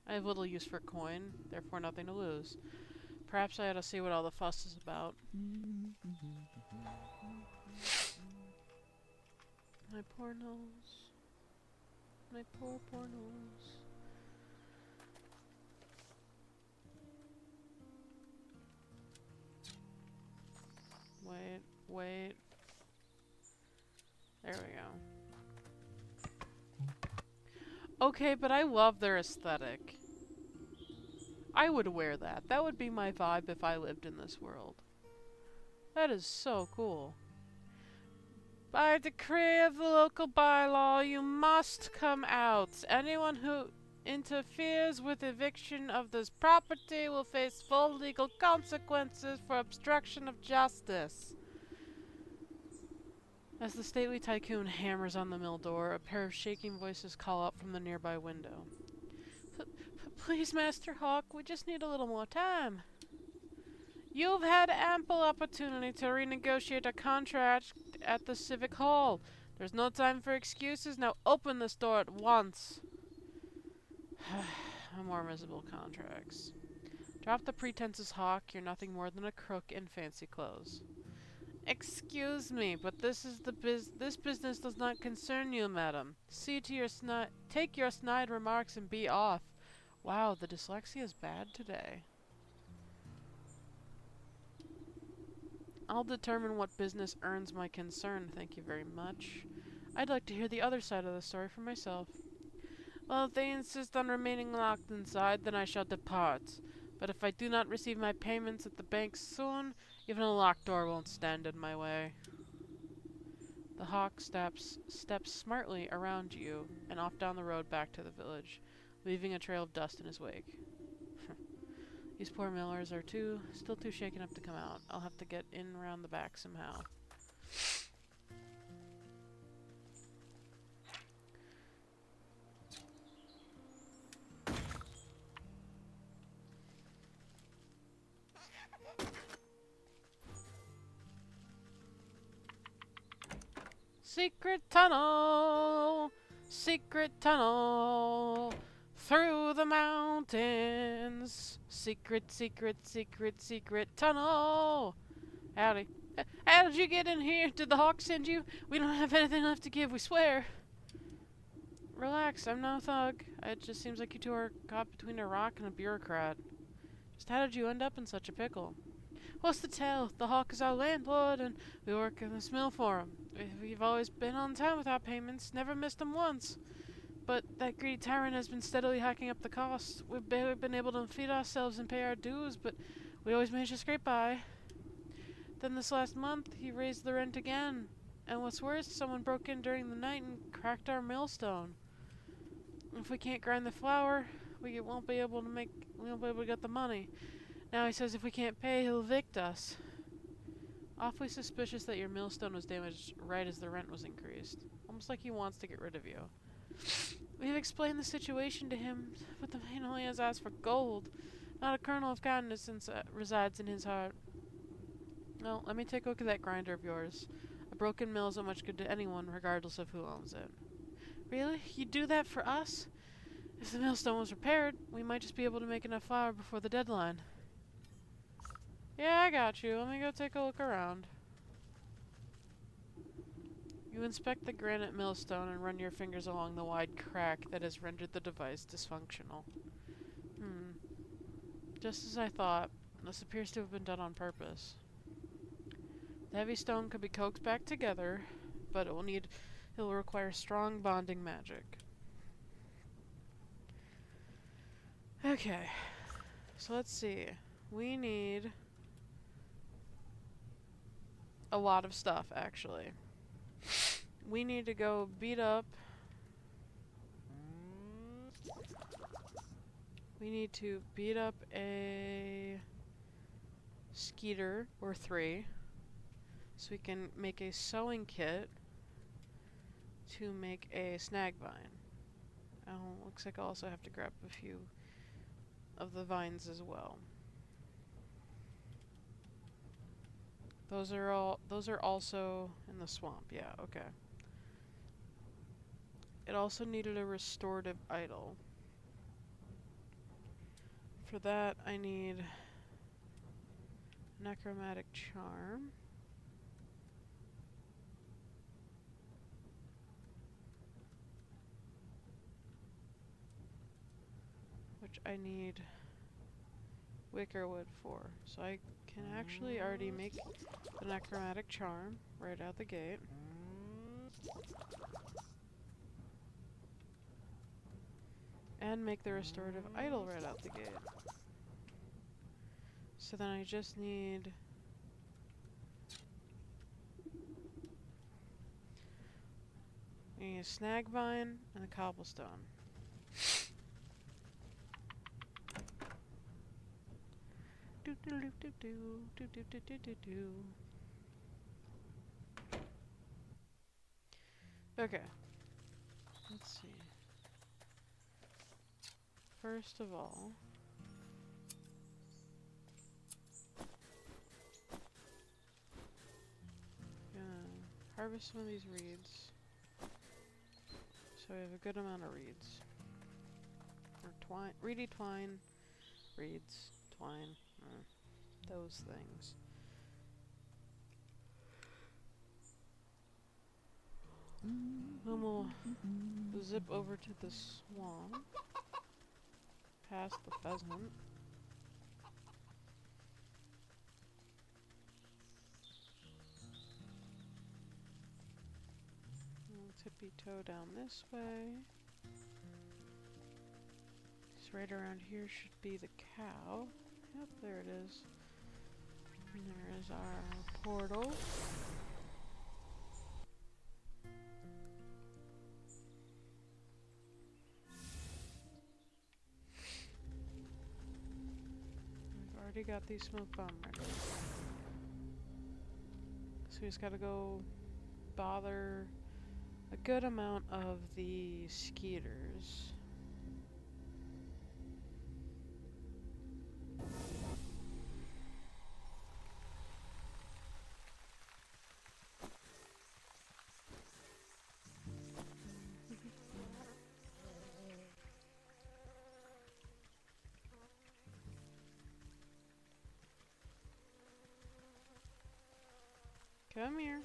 I have little use for coin, therefore nothing to lose. Perhaps I ought to see what all the fuss is about. My poor nose. My poor, poor nose. Wait. There we go. Okay, but I love their aesthetic. I would wear that. That would be my vibe if I lived in this world. That is so cool. By decree of the local bylaw, you must come out. Anyone who interferes with eviction of this property will face full legal consequences for obstruction of justice. As the stately tycoon hammers on the mill door, a pair of shaking voices call out from the nearby window. Please, Master Hawk, we just need a little more time. You've had ample opportunity to renegotiate a contract at the Civic Hall. There's no time for excuses. Now open this door at once. More miserable contracts. Drop the pretenses, Hawk. You're nothing more than a crook in fancy clothes. Excuse me, but this business does not concern you, madam. Take your snide remarks and be off. Wow, the dyslexia is bad today. I'll determine what business earns my concern, thank you very much. I'd like to hear the other side of the story for myself. Well, if they insist on remaining locked inside, then I shall depart. But if I do not receive my payments at the bank soon, even a locked door won't stand in my way. The hawk steps smartly around you and off down the road back to the village, leaving a trail of dust in his wake. These poor millers are still too shaken up to come out. I'll have to get in around the back somehow. Secret tunnel! Secret tunnel! Through the mountains! Secret, secret, secret, secret tunnel! Howdy. How did you get in here? Did the hawk send you? We don't have anything left to give, we swear. Relax, I'm no thug. It just seems like you two are caught between a rock and a bureaucrat. Just how did you end up in such a pickle? What's the tell? The hawk is our landlord, and we work in this mill for him. We've always been on time with our payments, never missed them once. But that greedy tyrant has been steadily hacking up the costs. We've barely been able to feed ourselves and pay our dues, but we always manage to scrape by. Then this last month, he raised the rent again. And what's worse, someone broke in during the night and cracked our millstone. If we can't grind the flour, we won't be able to get the money. Now he says if we can't pay, he'll evict us. Awfully suspicious that your millstone was damaged right as the rent was increased. Almost like he wants to get rid of you. We've explained the situation to him, but the man only has asked for gold. Not a kernel of kindness resides in his heart. Well, let me take a look at that grinder of yours. A broken mill isn't much good to anyone, regardless of who owns it. Really? You'd do that for us? If the millstone was repaired, we might just be able to make enough flour before the deadline. Yeah, I got you. Let me go take a look around. You inspect the granite millstone and run your fingers along the wide crack that has rendered the device dysfunctional. Just as I thought, this appears to have been done on purpose. The heavy stone could be coaxed back together, but it will require strong bonding magic. Okay, so let's see. We need a lot of stuff, actually. We need to go beat up. We need to beat up a skeeter or 3, so we can make a sewing kit to make a snag vine. Oh, looks like I also have to grab a few of the vines as well. Those are also in the swamp. Yeah, okay. It also needed a restorative idol. For that, I need necromantic charm. Which I need wicker wood for. So I can actually already make the necromantic charm right out the gate. And make the restorative idol right out the gate. So then I just need a snag vine and a cobblestone. Do do do do do do do do do do. Okay. Let's see. First of all, gonna harvest some of these reeds. So we have a good amount of reeds. Or twine, reedy twine, reeds, twine, those things. Then we'll zip over to the swamp, past the pheasant. We'll tippy-toe down this way. So right around here should be the cow. Yep, there it is. And there is our portal. We've already got the smoke bomb ready. So we just gotta go bother a good amount of the skeeters. Come here.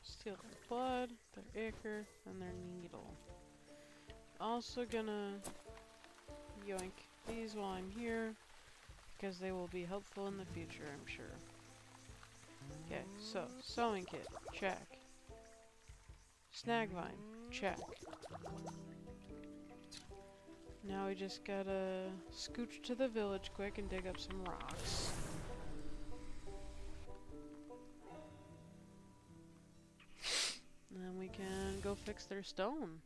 Steal their blood, their ichor, and their needle. Also gonna yoink these while I'm here, because they will be helpful in the future, I'm sure. Okay, so, sewing kit, check. Snag vine, check. Now we just gotta scooch to the village quick and dig up some rocks. And then we can go fix their stone.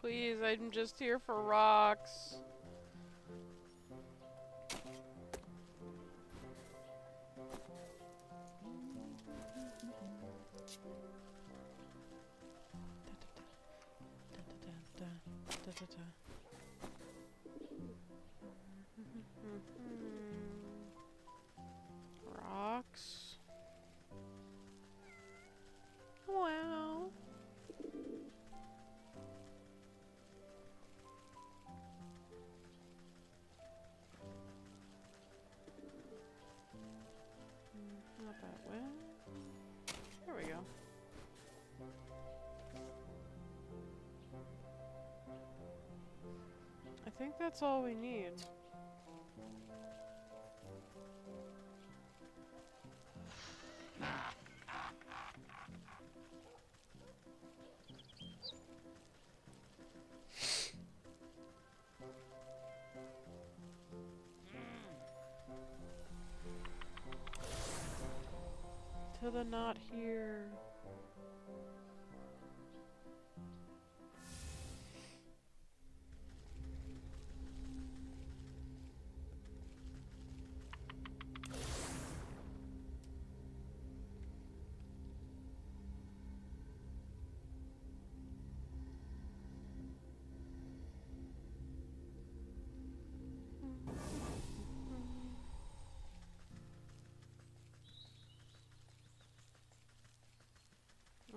Please, I'm just here for rocks. Rocks. Wow. Not that way. There we go. I think that's all we need. To the not here.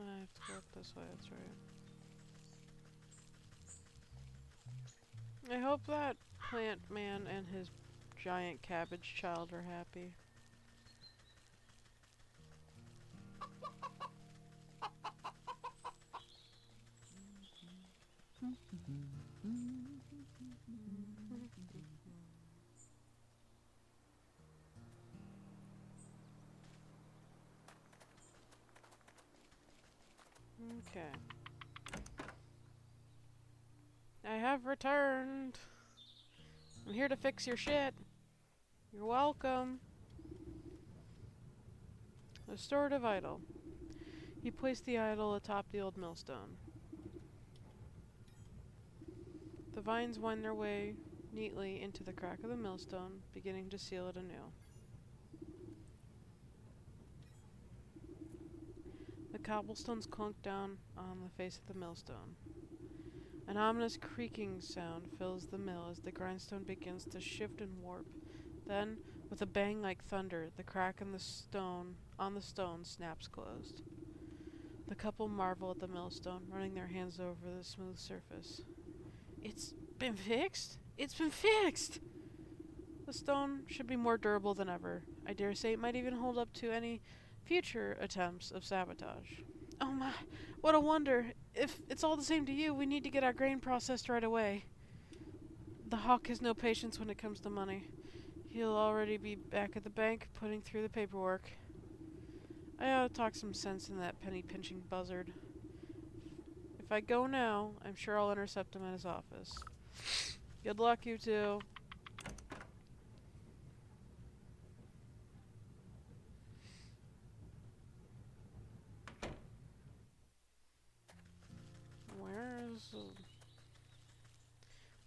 I have to go up this way, that's right. I hope that plant man and his giant cabbage child are happy. Okay. I have returned. I'm here to fix your shit. You're welcome. Restorative idol. He placed the idol atop the old millstone. The vines wind their way neatly into the crack of the millstone, beginning to seal it anew. The cobblestones clunk down on the face of the millstone. An ominous creaking sound fills the mill as the grindstone begins to shift and warp. Then, with a bang like thunder, the crack in the stone snaps closed. The couple marvel at the millstone, running their hands over the smooth surface. It's been fixed? It's been fixed! The stone should be more durable than ever. I dare say it might even hold up to any future attempts of sabotage. Oh my, what a wonder! If it's all the same to you, we need to get our grain processed right away. The hawk has no patience when it comes to money. He'll already be back at the bank, putting through the paperwork. I ought to talk some sense in that penny-pinching buzzard. If I go now, I'm sure I'll intercept him at his office. Good luck, you two. Where is...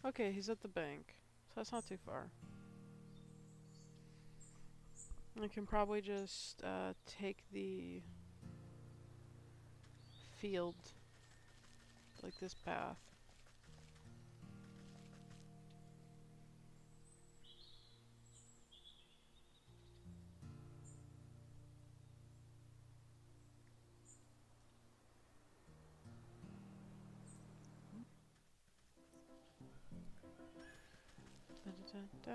Okay, he's at the bank. So that's not too far. I can probably just take the field, like this path. Da, da,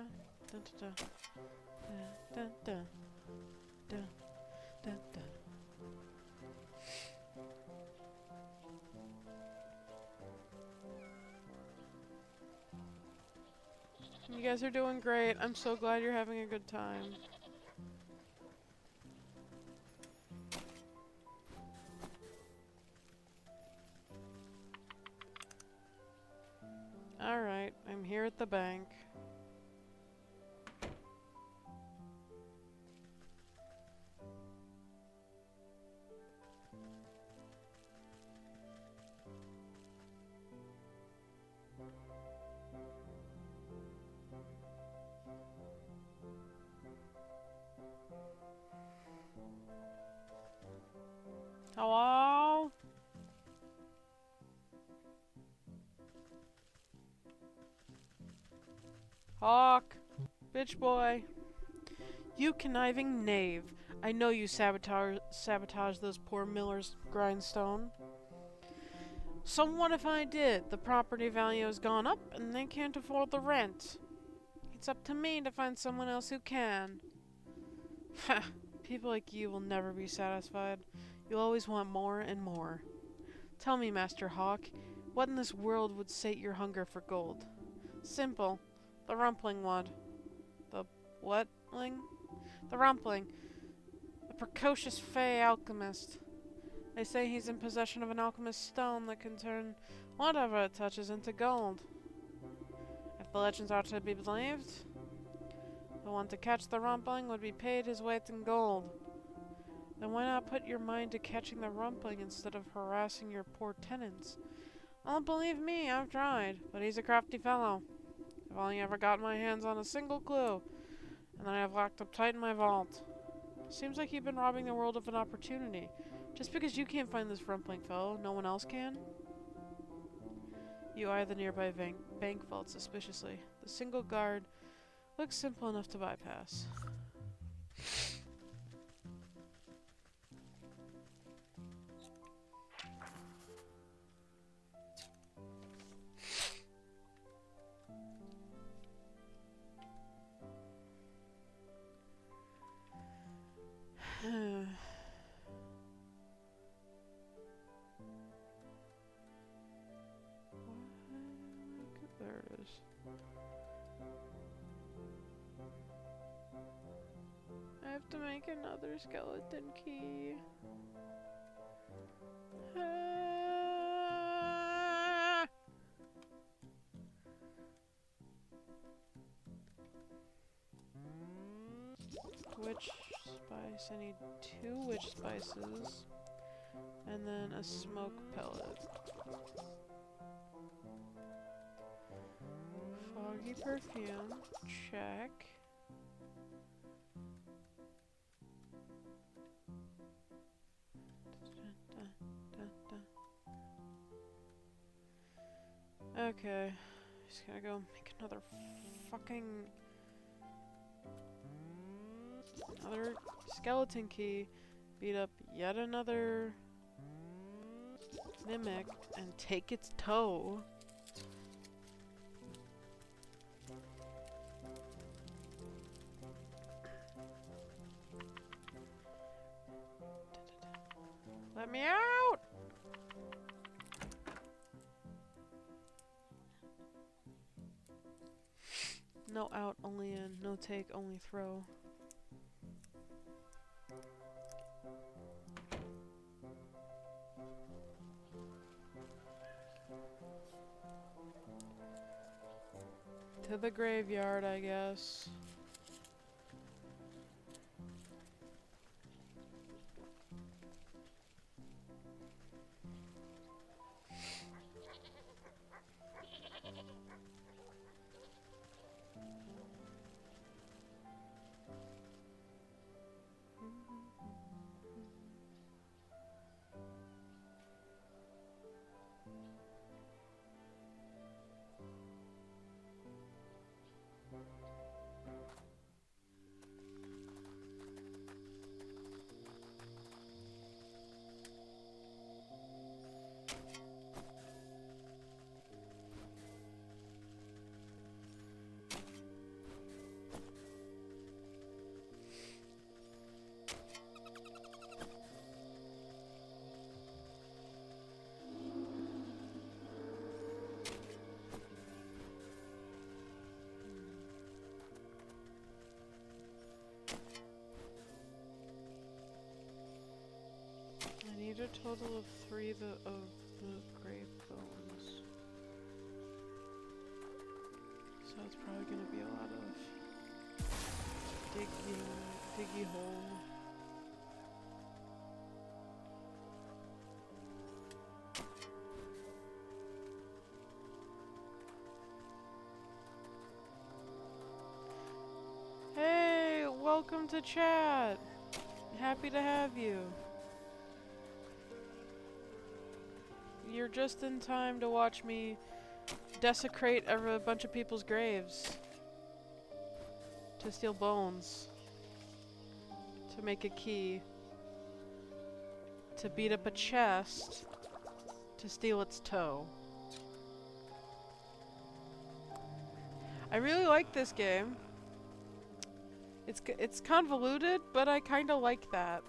da, da, da, da, da, da, da. You guys are doing great. I'm so glad you're having a good time. Alright, I'm here at the bank. Hello? Hawk. Bitch boy. You conniving knave. I know you sabotage those poor millers' grindstone. So what if I did? The property value has gone up and they can't afford the rent. It's up to me to find someone else who can. People like you will never be satisfied. You'll always want more and more. Tell me, Master Hawk, what in this world would sate your hunger for gold? Simple. The Rumpling Wood. The whatling? The Rumpling. A precocious fey alchemist. They say he's in possession of an alchemist's stone that can turn whatever it touches into gold. If the legends are to be believed, the one to catch the Rumpling would be paid his weight in gold. Then why not put your mind to catching the Rumpling instead of harassing your poor tenants? Oh, believe me, I've tried, but he's a crafty fellow. I've only ever got my hands on a single clue, and then I have locked up tight in my vault. Seems like you've been robbing the world of an opportunity. Just because you can't find this Rumpling fellow, no one else can? You eye the nearby bank vault suspiciously. The single guard looks simple enough to bypass. There it is. I have to make another skeleton key. Witch spice. I need 2 witch spices. And then a smoke pellet. Foggy perfume. Check. Okay. Just gotta go make another skeleton key. Beat up yet another mimic and take its toe. Let me out! No out, only in. No take, only throw. To the graveyard, I guess. I need a total of 3 of the grave bones. So it's probably gonna be a lot of diggy hole. Hey, welcome to chat. Happy to have you. You're just in time to watch me desecrate a bunch of people's graves. To steal bones. To make a key. To beat up a chest. To steal its toe. I really like this game. It's convoluted, but I kinda like that.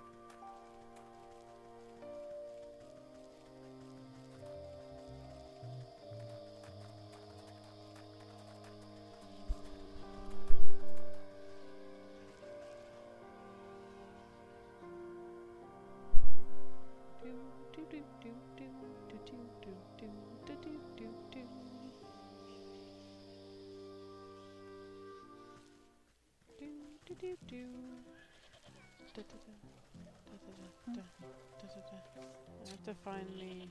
I have to find the...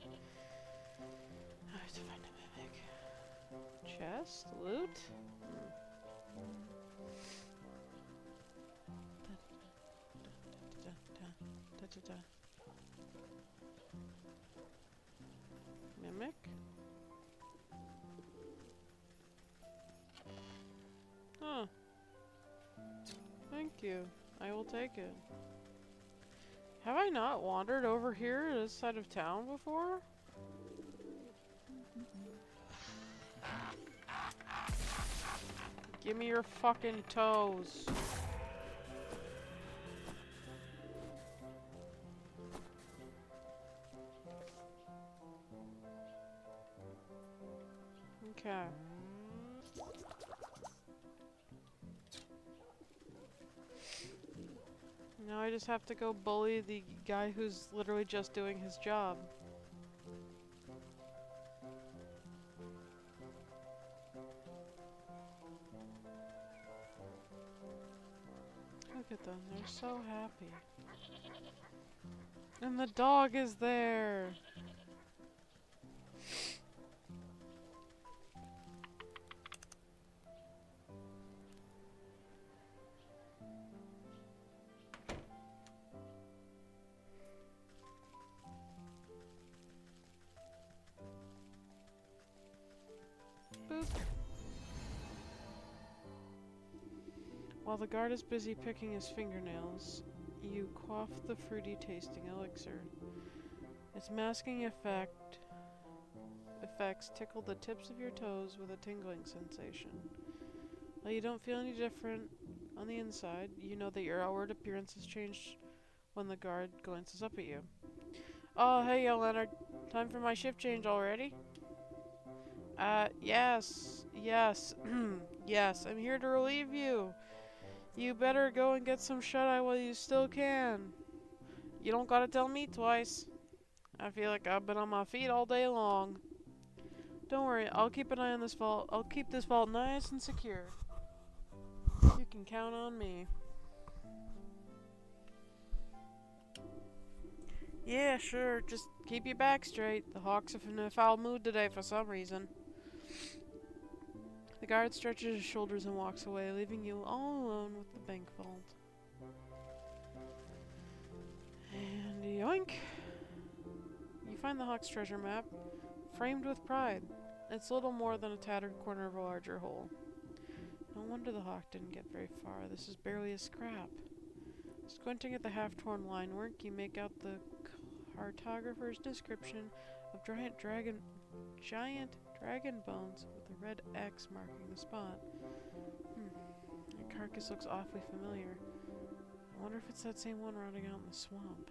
I have to find a mimic. Chest? Loot? Mimic? Huh. Thank you. I will take it. Have I not wandered over here this side of town before? Give me your fucking toes. Okay. Now I just have to go bully the guy who's literally just doing his job. Look at them, they're so happy. And the dog is there! Boop. While the guard is busy picking his fingernails, you quaff the fruity tasting elixir. Its masking effects tickle the tips of your toes with a tingling sensation. While you don't feel any different on the inside, you know that your outward appearance has changed when the guard glances up at you. Oh, hey, Leonard. Time for my shift change already? Yes. Yes. Yes, I'm here to relieve you. You better go and get some shut-eye while you still can. You don't gotta tell me twice. I feel like I've been on my feet all day long. Don't worry, I'll keep an eye on this vault. I'll keep this vault nice and secure. You can count on me. Yeah, sure. Just keep your back straight. The Hawk's in a foul mood today for some reason. The guard stretches his shoulders and walks away, leaving you all alone with the bank vault. And yoink! You find the Hawk's treasure map, framed with pride. It's little more than a tattered corner of a larger whole. No wonder the Hawk didn't get very far. This is barely a scrap. Squinting at the half-torn linework, you make out the cartographer's description of giant dragon bones with a red X marking the spot. The carcass looks awfully familiar. I wonder if it's that same one rotting out in the swamp.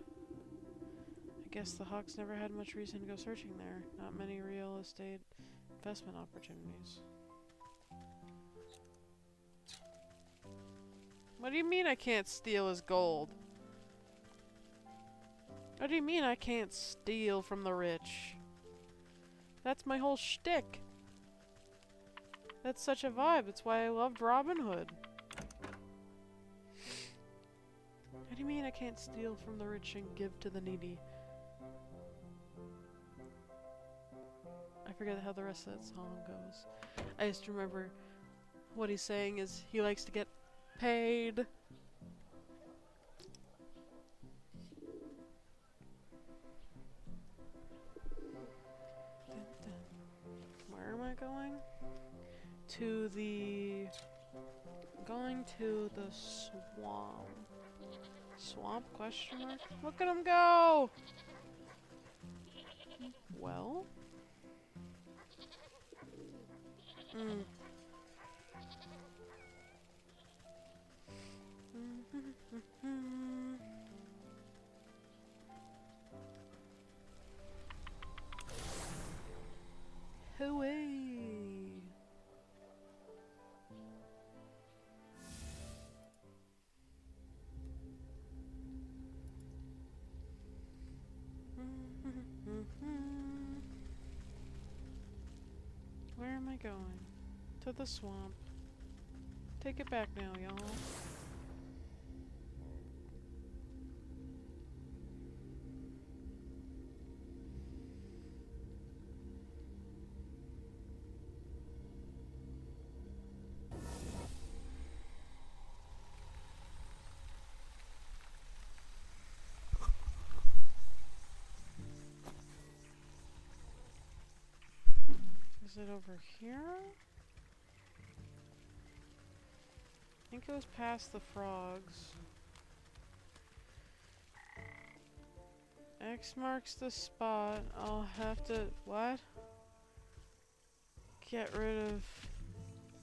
I guess the Hawks never had much reason to go searching there. Not many real estate investment opportunities. What do you mean I can't steal his gold? What do you mean I can't steal from the rich? That's my whole shtick. That's such a vibe. It's why I loved Robin Hood. What do you mean I can't steal from the rich and give to the needy? I forget how the rest of that song goes. I just remember what he's saying is he likes to get paid. to the... Going to the swamp. Swamp? Question mark? Look at him go! Well? Mm. Hooey! Where am I going? To the swamp. Take it back now, y'all. Is it over here? I think it was past the frogs. X marks the spot. I'll have to... What? Get rid of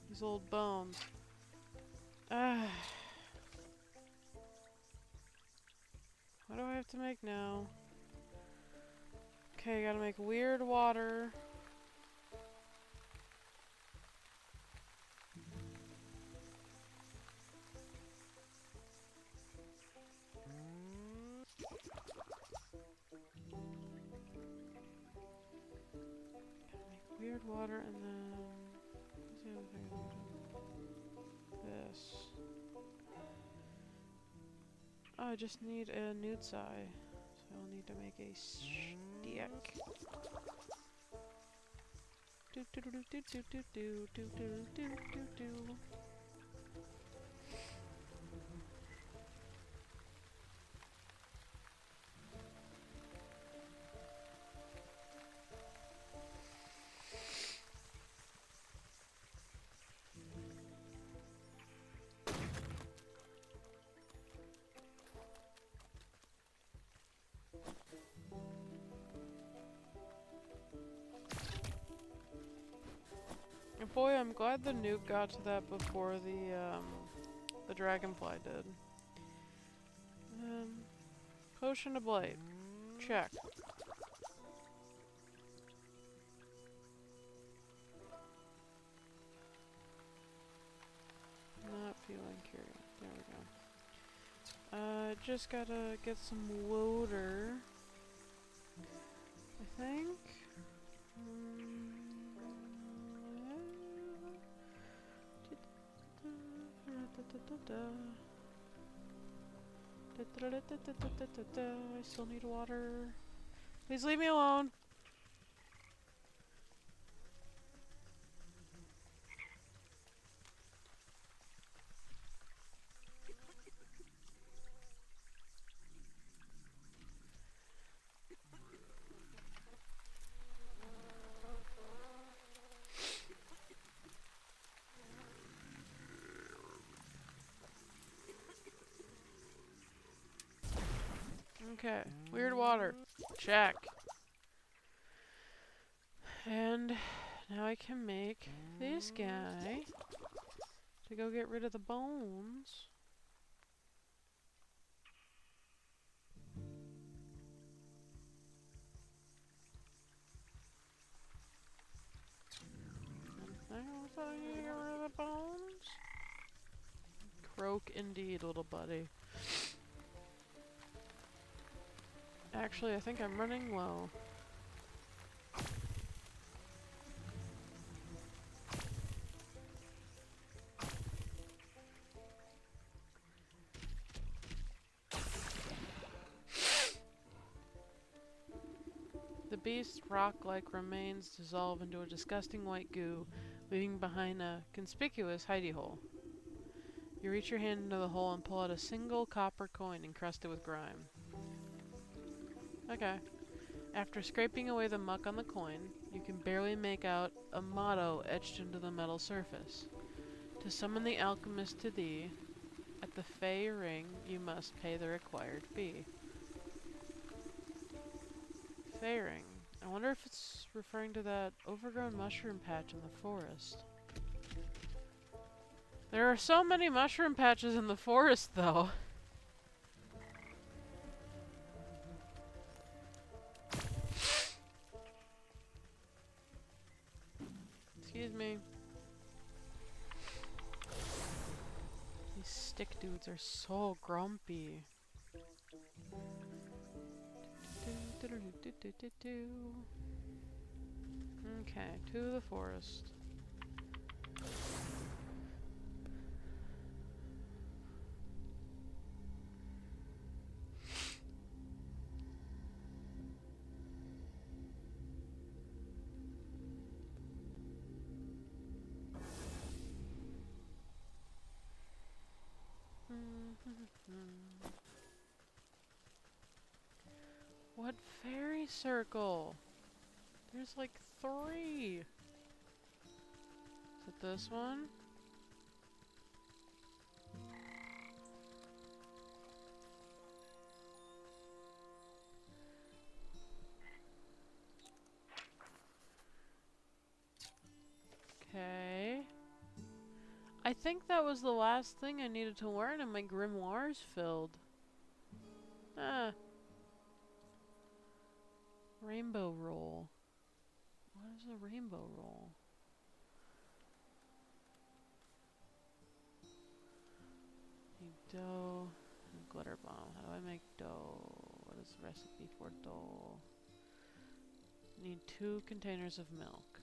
these old bones. Ah. What do I have to make now? Okay, gotta make weird water. Weird water, and then what's the other thing I need? This. Oh, I just need a newt eye, so I'll need to make a stick. Do do do do do do do do do do do do. Boy, I'm glad the nuke got to that before the dragonfly did. Potion of Blight. Check. Not feeling curious. There we go. Just gotta get some water. I think. I still need water. Please leave me alone. Okay, weird water. Check. And now I can make this guy to go get rid of the bones. I thought I need to get rid of the bones. Croak indeed, little buddy. Actually, I think I'm running low. The beast's rock-like remains dissolve into a disgusting white goo, leaving behind a conspicuous hidey hole. You reach your hand into the hole and pull out a single copper coin encrusted with grime. Okay. After scraping away the muck on the coin, you can barely make out a motto etched into the metal surface. To summon the alchemist to thee, at the Fey Ring, you must pay the required fee. Fey Ring. I wonder if it's referring to that overgrown mushroom patch in the forest. There are so many mushroom patches in the forest, though. Excuse me. These stick dudes are so grumpy. Okay, to the forest. What fairy circle? There's like 3. Is it this one? Okay. I think that was the last thing I needed to learn and my grimoire's filled. Ah. Rainbow roll. What is a rainbow roll? Need dough and glitter bomb. How do I make dough? What is the recipe for dough? Need 2 containers of milk.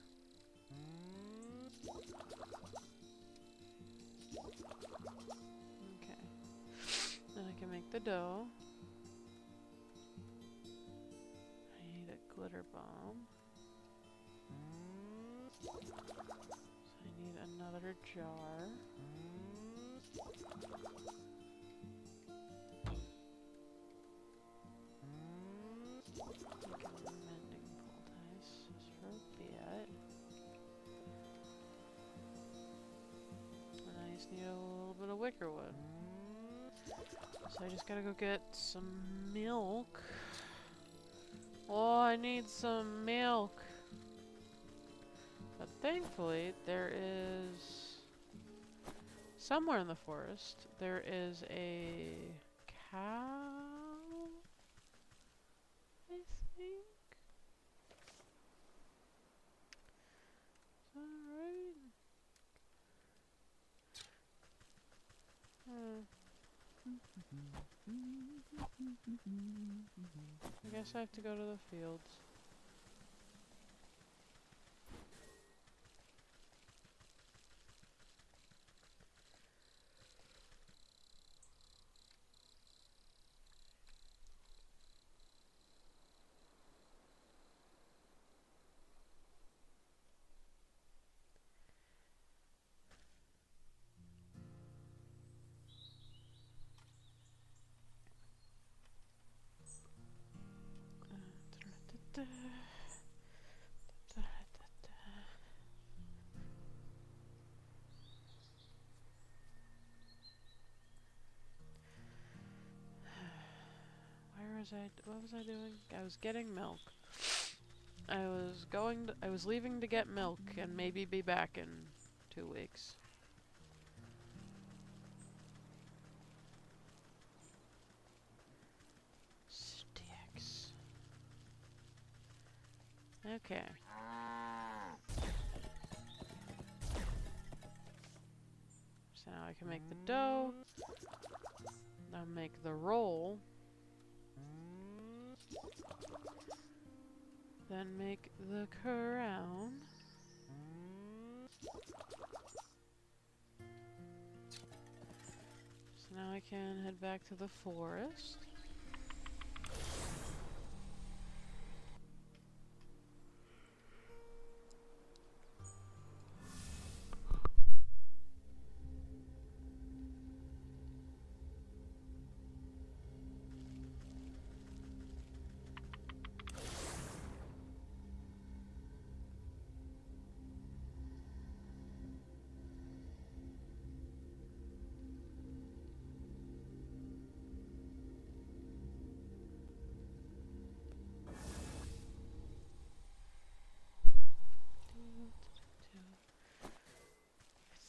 Okay. Then I can make the dough. I need a glitter bomb. So I need another jar. Make a mending poultice just for a bit. And I just need a little bit of wicker wood. So I just gotta go get some milk. Oh, I need some milk. But thankfully, there is... somewhere in the forest, there is a cow, I think? Is that right? I guess I have to go to the fields. What was I doing? I was getting milk. I was leaving to get milk and maybe be back in 2 weeks. Sticks. Okay. So now I can make the dough. Now make the roll. Then make the crown. So now I can head back to the forest.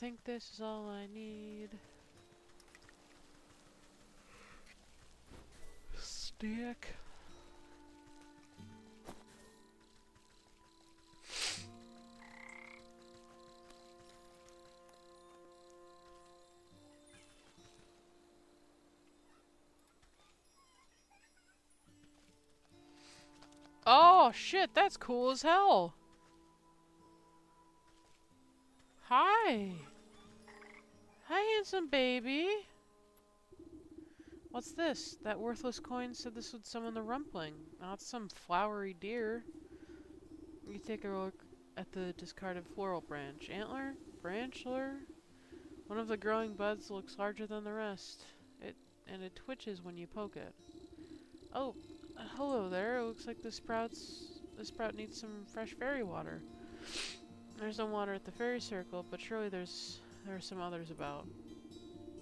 think this is all I need. Stick. Oh shit, that's cool as hell. Hi. Hi, handsome baby. What's this? That worthless coin said this would summon the rumpling. Not some flowery deer. You take a look at the discarded floral branch. Antler? Branchler? One of the growing buds looks larger than the rest. It twitches when you poke it. Oh, hello there. It looks like the sprout needs some fresh fairy water. There's no water at the fairy circle, but surely there are some others about.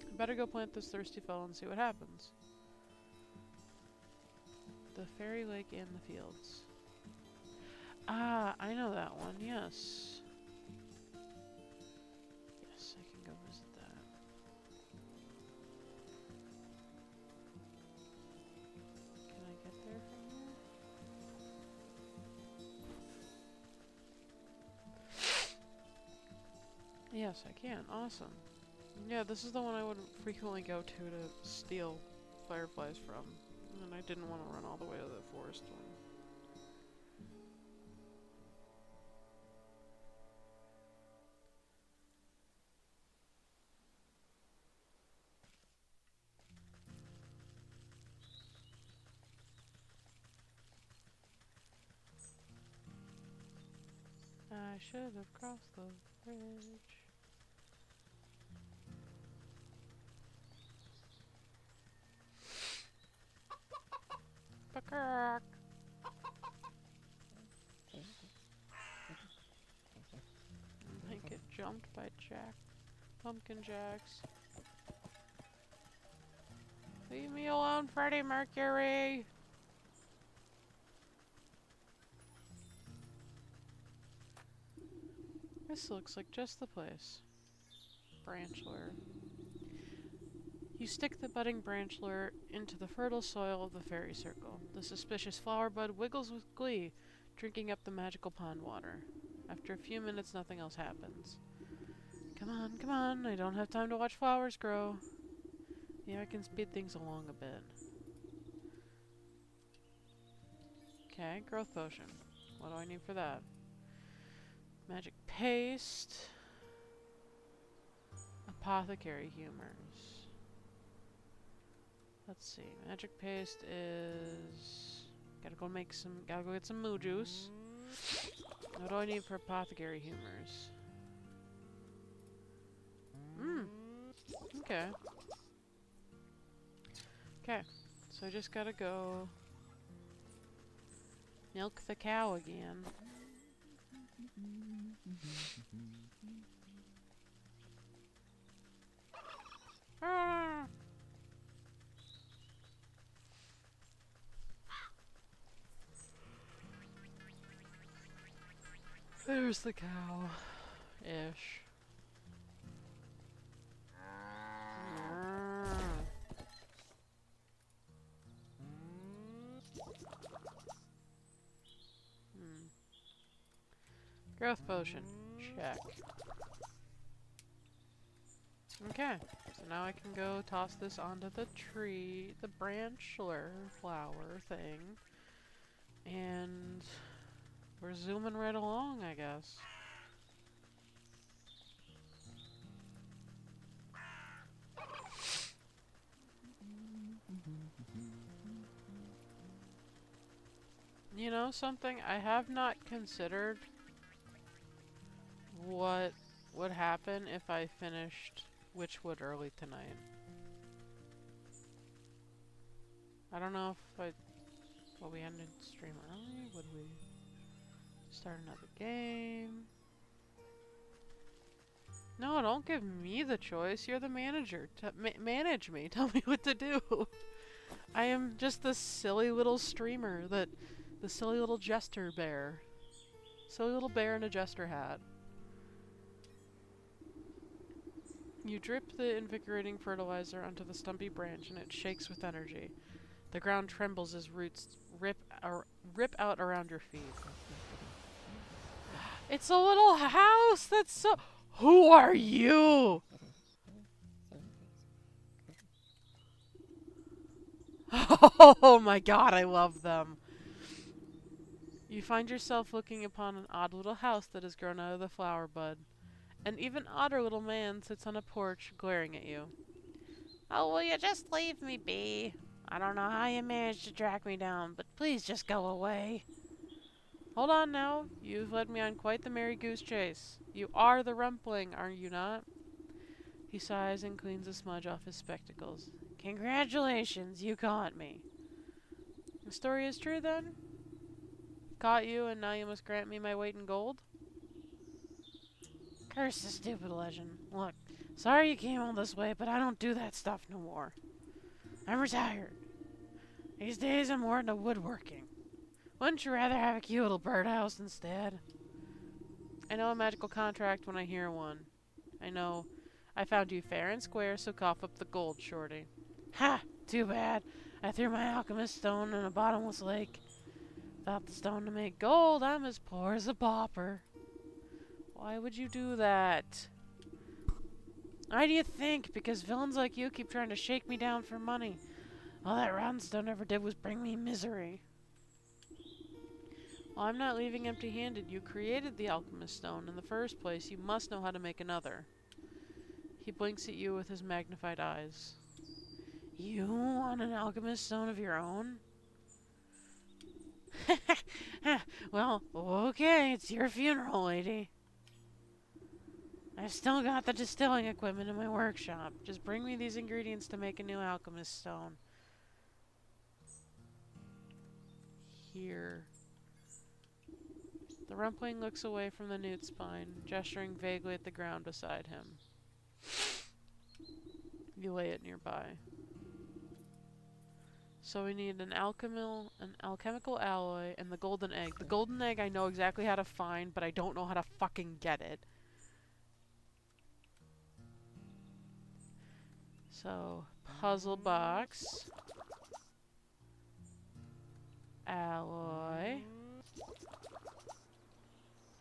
I better go plant this thirsty fellow and see what happens. The fairy lake in the fields. Ah, I know that one, yes. Yes, I can go visit that. Can I get there from here? Yes, I can. Awesome. Yeah, this is the one I would frequently go to steal fireflies from. And I didn't want to run all the way to the forest one. I should have crossed the bridge. Peacock! Might get jumped by pumpkin jacks. Leave me alone, Freddie Mercury! This looks like just the place. Branchler. You stick the budding branchler into the fertile soil of the fairy circle. The suspicious flower bud wiggles with glee, drinking up the magical pond water. After a few minutes, nothing else happens. Come on, I don't have time to watch flowers grow. Yeah, I can speed things along a bit. Okay, growth potion. What do I need for that? Magic paste. Apothecary humors. Let's see. Magic paste is... Gotta go get some moo juice. What do I need for apothecary humors? Okay. Okay. So I just gotta go... milk the cow again. Ah! There's the cow. Ish. Growth potion. Check. Okay. So now I can go toss this onto the tree, the branchler flower thing. And we're zooming right along, I guess. You know something? I have not considered what would happen if I finished Wytchwood early tonight. I don't know if we ended stream early? Would we start another game? No, don't give me the choice. You're the manager. Manage me. Tell me what to do. I am just the silly little streamer the silly little jester bear. Silly little bear in a jester hat. You drip the invigorating fertilizer onto the stumpy branch and it shakes with energy. The ground trembles as roots rip out around your feet. It's a little house that's so... Who are you? Oh my god, I love them. You find yourself looking upon an odd little house that has grown out of the flower bud. An even odder little man sits on a porch, glaring at you. Oh, will you just leave me be? I don't know how you managed to track me down, but please just go away. Hold on now. You've led me on quite the merry goose chase. You are the Rumpling, are you not? He sighs and cleans a smudge off his spectacles. Congratulations, you caught me. The story is true, then? Caught you, and now you must grant me my weight in gold? Curse the stupid legend. Look, sorry you came all this way, but I don't do that stuff no more. I'm retired. These days I'm more into woodworking. Wouldn't you rather have a cute little birdhouse instead? I know a magical contract when I hear one. I know. I found you fair and square, so cough up the gold, shorty. Ha! Too bad. I threw my alchemist stone in a bottomless lake. Without the stone to make gold, I'm as poor as a pauper. Why would you do that? Why do you think? Because villains like you keep trying to shake me down for money. All that rotten stone ever did was bring me misery. Well, I'm not leaving empty-handed. You created the alchemist stone in the first place. You must know how to make another. He blinks at you with his magnified eyes. You want an alchemist stone of your own? Well, okay, it's your funeral, lady. I've still got the distilling equipment in my workshop. Just bring me these ingredients to make a new alchemist stone. Here. The Rumpling looks away from the newt spine, gesturing vaguely at the ground beside him. You lay it nearby. So we need an alchemical alloy, and the golden egg. The golden egg I know exactly how to find, but I don't know how to fucking get it. So, puzzle box. Alloy.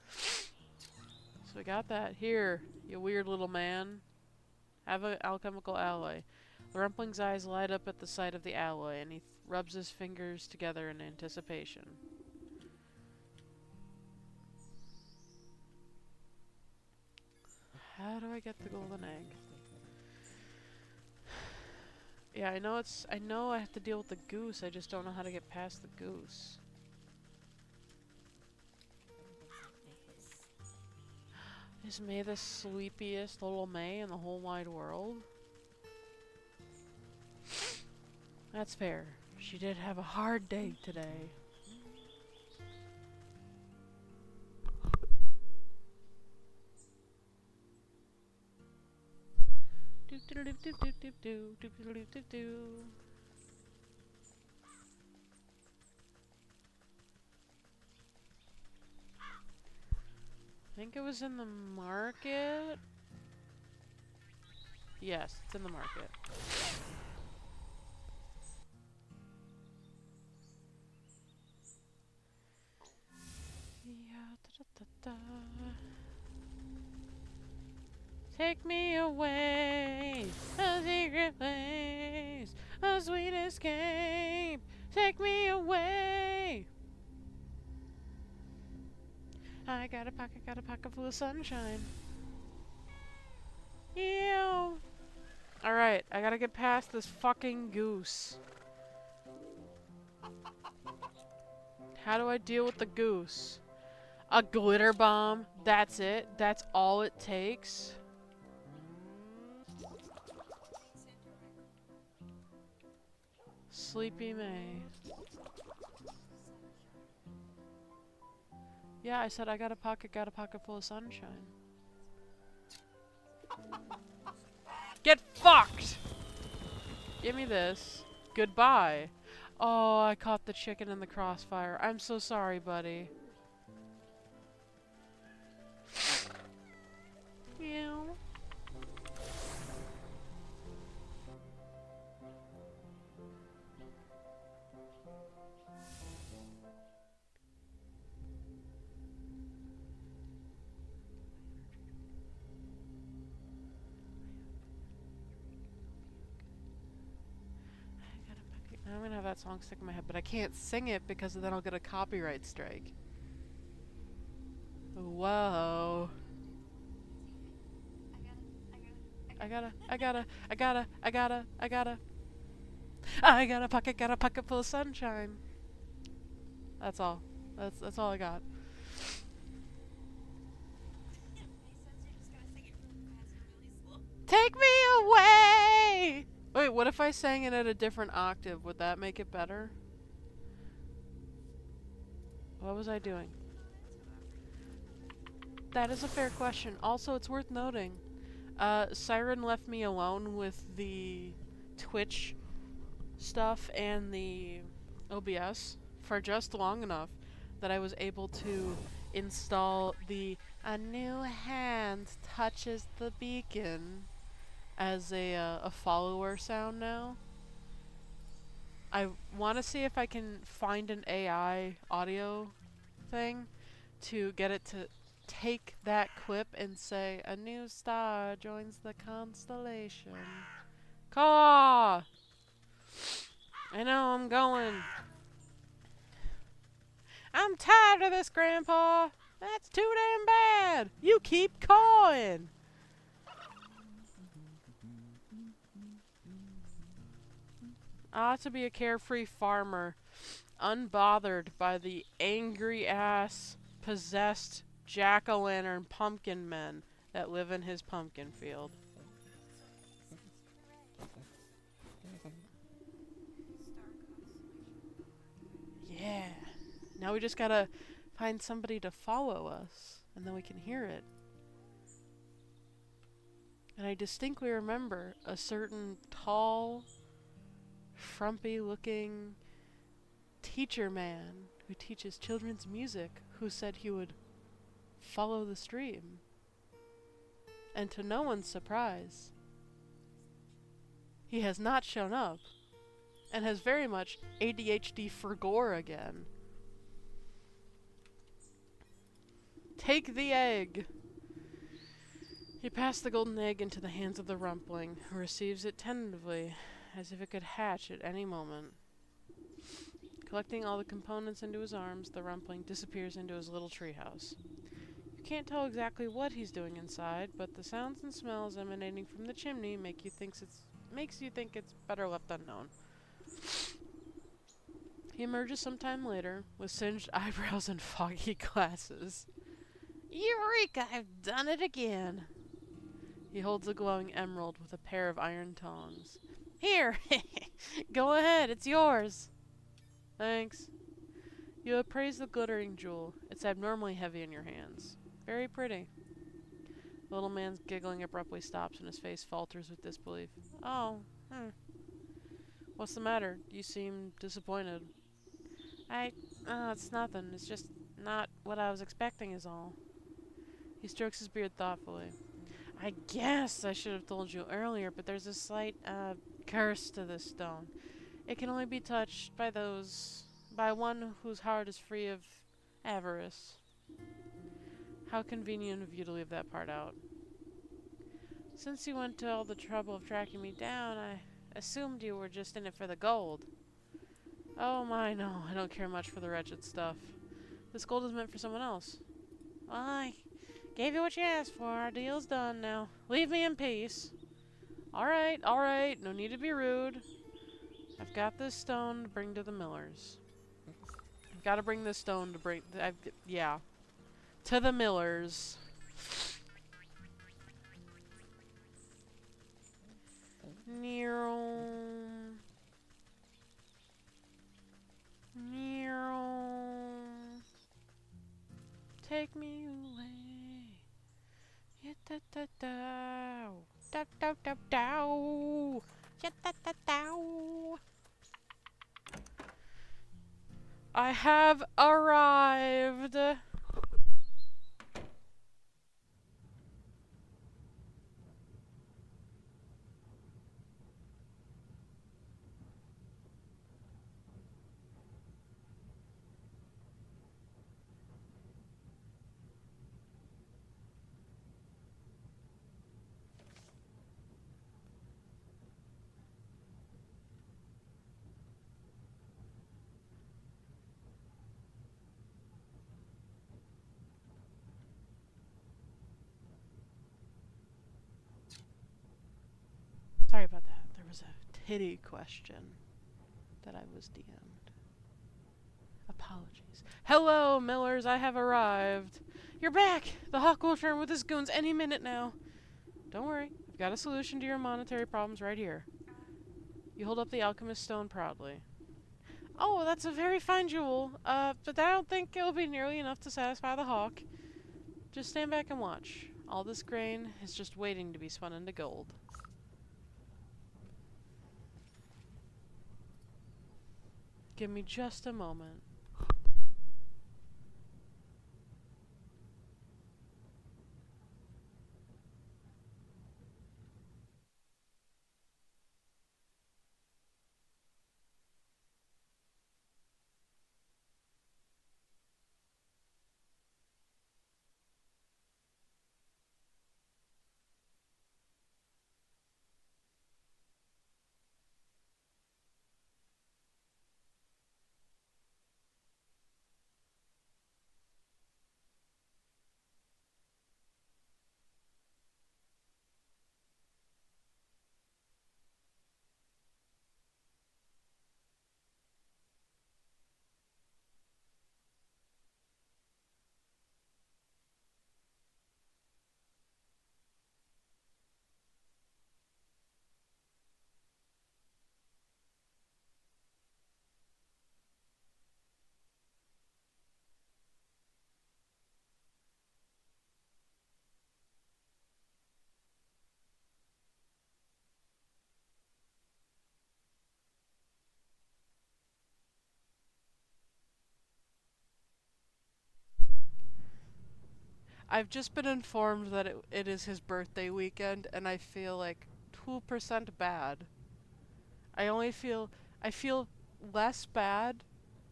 So we got that. Here, you weird little man. Have an alchemical alloy. The Rumpling's eyes light up at the sight of the alloy, and he rubs his fingers together in anticipation. How do I get the golden egg? Yeah, I know I have to deal with the goose, I just don't know how to get past the goose. Is May the sleepiest little May in the whole wide world? That's fair. She did have a hard day today. I think it was in the market. Yes, it's in the market. Take me away, a secret place, a sweet escape. Take me away. I got a pocket full of sunshine. Ew. Alright, I gotta get past this fucking goose. How do I deal with the goose? A glitter bomb. That's it. That's all it takes. Sleepy May. Yeah, I said I got a pocket full of sunshine. Get fucked! Give me this. Goodbye. Oh, I caught the chicken in the crossfire. I'm so sorry, buddy. Ew. that song stuck in my head, but I can't sing it because then I'll get a copyright strike. Whoa. I got a pocket full of sunshine. That's all. That's all I got. Take me away! Wait, what if I sang it at a different octave? Would that make it better? What was I doing? That is a fair question. Also, it's worth noting. Siren left me alone with the Twitch stuff and the OBS for just long enough that I was able to install the "A new hand touches the beacon" as a follower sound now. I want to see if I can find an AI audio thing to get it to take that quip and say, "A new star joins the constellation." Caw! I know, I'm going. I'm tired of this, Grandpa. That's too damn bad. You keep cawing. I ought to be a carefree farmer, unbothered by the angry ass, possessed jack-o'-lantern pumpkin men that live in his pumpkin field. Yeah. Now we just gotta find somebody to follow us, and then we can hear it. And I distinctly remember a certain tall, frumpy-looking teacher man who teaches children's music who said he would follow the stream. And to no one's surprise, he has not shown up and has very much ADHD for gore again. Take the egg! He passed the golden egg into the hands of the rumpling, who receives it tentatively, as if it could hatch at any moment. Collecting all the components into his arms, the rumpling disappears into his little treehouse. You can't tell exactly what he's doing inside, but the sounds and smells emanating from the chimney makes you think it's better left unknown. He emerges sometime later, with singed eyebrows and foggy glasses. Eureka! I've done it again! He holds a glowing emerald with a pair of iron tongs. Here! Go ahead, it's yours! Thanks. You appraise the glittering jewel. It's abnormally heavy in your hands. Very pretty. The little man's giggling abruptly stops and his face falters with disbelief. Oh, What's the matter? You seem disappointed. It's nothing. It's just not what I was expecting is all. He strokes his beard thoughtfully. I guess I should have told you earlier, but there's a slight, curse to this stone. It can only be touched by one whose heart is free of avarice. How convenient of you to leave that part out. Since you went to all the trouble of tracking me down, I assumed you were just in it for the gold. Oh my, no, I don't care much for the wretched stuff. This gold is meant for someone else. Well, I gave you what you asked for. Our deal's done now. Leave me in peace. Alright, no need to be rude. I've got this stone to bring to the millers. I've got to bring this stone to bring... yeah. To the millers. Take me away. Yeah, da da da. Da da da da. Yeah, da da da. I have arrived. Sorry about that. There was a titty question that I was DM'd. Apologies. Hello, Millers, I have arrived. You're back! The Hawk will return with his goons any minute now. Don't worry, I've got a solution to your monetary problems right here. You hold up the alchemist stone proudly. Oh, that's a very fine jewel, but I don't think it'll be nearly enough to satisfy the Hawk. Just stand back and watch. All this grain is just waiting to be spun into gold. Give me just a moment. I've just been informed that it is his birthday weekend, and I feel like 2% bad. I feel less bad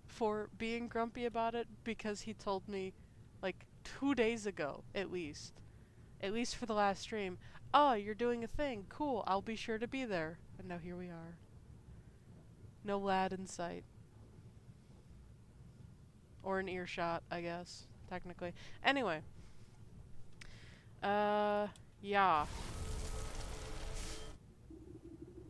for being grumpy about it because he told me like 2 days ago, at least for the last stream, oh, you're doing a thing, cool, I'll be sure to be there. And now here we are. No lad in sight. Or an earshot, I guess, technically. Anyway. Yeah.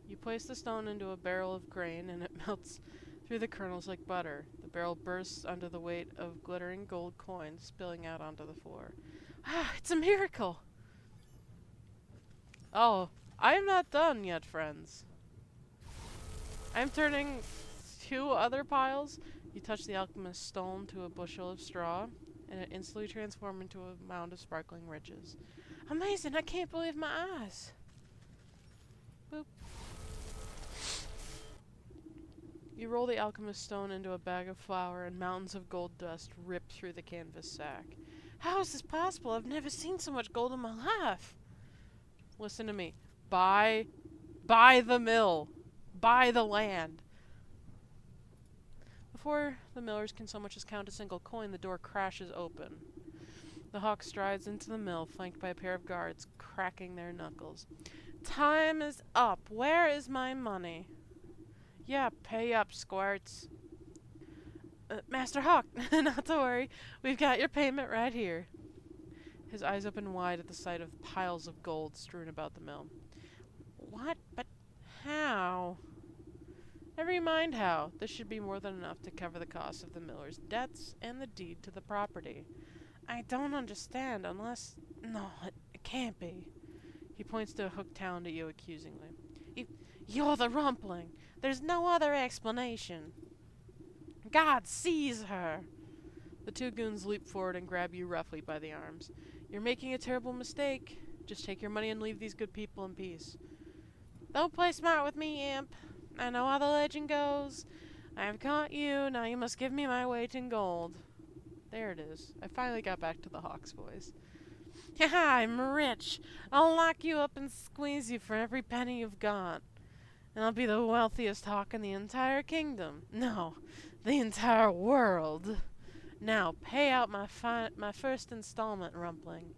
You place the stone into a barrel of grain and it melts through the kernels like butter. The barrel bursts under the weight of glittering gold coins spilling out onto the floor. Ah, it's a miracle! Oh, I am not done yet, friends. I'm turning 2 other piles. You touch the alchemist's stone to a bushel of straw, and it instantly transforms into a mound of sparkling riches. Amazing! I can't believe my eyes! Boop. You roll the alchemist's stone into a bag of flour, and mountains of gold dust rip through the canvas sack. How is this possible? I've never seen so much gold in my life! Listen to me. Buy the mill. Buy the land. Before the millers can so much as count a single coin, the door crashes open. The Hawk strides into the mill, flanked by a pair of guards, cracking their knuckles. Time is up. Where is my money? Yeah, pay up, squirts. Master Hawk, not to worry. We've got your payment right here. His eyes open wide at the sight of piles of gold strewn about the mill. What? But how? Never mind how. This should be more than enough to cover the cost of the miller's debts and the deed to the property. I don't understand unless... No, it can't be. He points to a hooked talon at you accusingly. You're the rumpling. There's no other explanation. God, seize her! The 2 goons leap forward and grab you roughly by the arms. You're making a terrible mistake. Just take your money and leave these good people in peace. Don't play smart with me, imp. I know how the legend goes. I've caught you, now you must give me my weight in gold. There it is. I finally got back to the Hawk's voice. Haha, I'm rich. I'll lock you up and squeeze you for every penny you've got. And I'll be the wealthiest Hawk in the entire kingdom. No, the entire world. Now, pay out my first installment, Rumpling.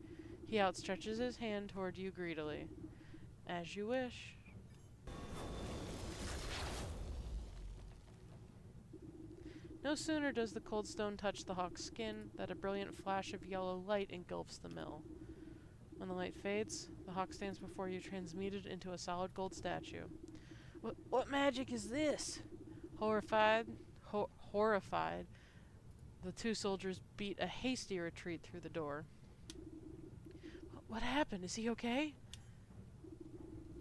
He outstretches his hand toward you greedily. As you wish. No sooner does the cold stone touch the Hawk's skin than a brilliant flash of yellow light engulfs the mill. When the light fades, the hawk stands before you, transmuted into a solid gold statue. What magic is this? Horrified, the two soldiers beat a hasty retreat through the door. What happened? Is he okay?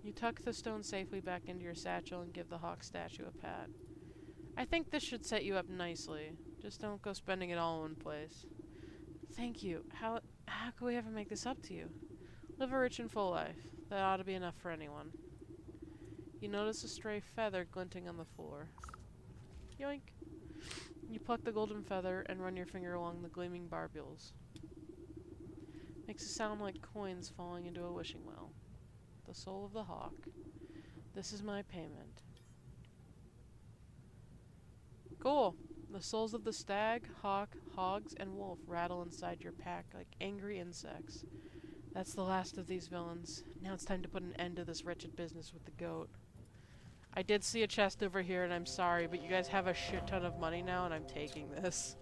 You tuck the stone safely back into your satchel and give the hawk statue a pat. I think this should set you up nicely. Just don't go spending it all in one place. Thank you. How could we ever make this up to you? Live a rich and full life. That ought to be enough for anyone. You notice a stray feather glinting on the floor. Yoink. You pluck the golden feather and run your finger along the gleaming barbules. Makes a sound like coins falling into a wishing well. The soul of the hawk. This is my payment. Cool. The souls of the stag, hawk, hogs, and wolf rattle inside your pack like angry insects. That's the last of these villains. Now it's time to put an end to this wretched business with the goat. I did see a chest over here, and I'm sorry, but you guys have a shit ton of money now, and I'm taking this.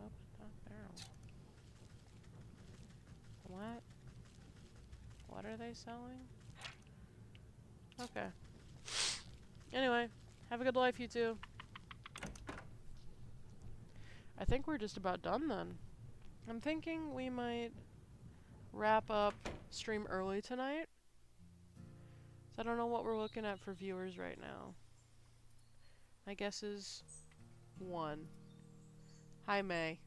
Oh, top barrel. What? What are they selling? Okay. Anyway, have a good life, you two. I think we're just about done then. I'm thinking we might wrap up stream early tonight. So I don't know what we're looking at for viewers right now. My guess is 1. Hi, May.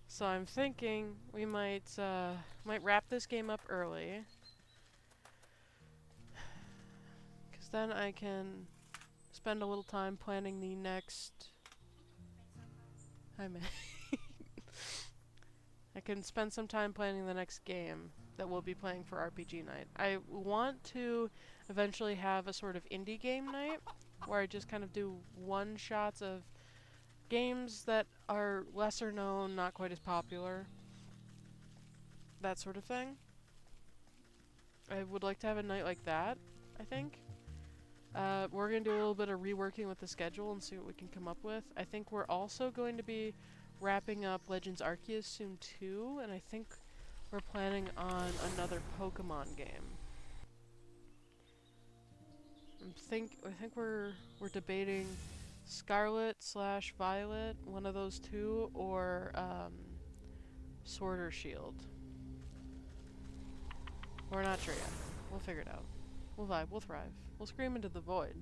So I'm thinking we might wrap this game up early. Because then I can spend a little time planning the next... Hi, May. I can spend some time planning the next game that we'll be playing for RPG night. I want to eventually have a sort of indie game night where I just kind of do one-shots of games that are lesser known, not quite as popular. That sort of thing. I would like to have a night like that, I think. We're going to do a little bit of reworking with the schedule and see what we can come up with. I think we're also going to be wrapping up Legends Arceus soon too, and I think we're planning on another Pokemon game. I think we're debating Scarlet/Violet, one of those two, or Sword or Shield. We're not sure yet. We'll figure it out. We'll vibe. We'll thrive. We'll scream into the void.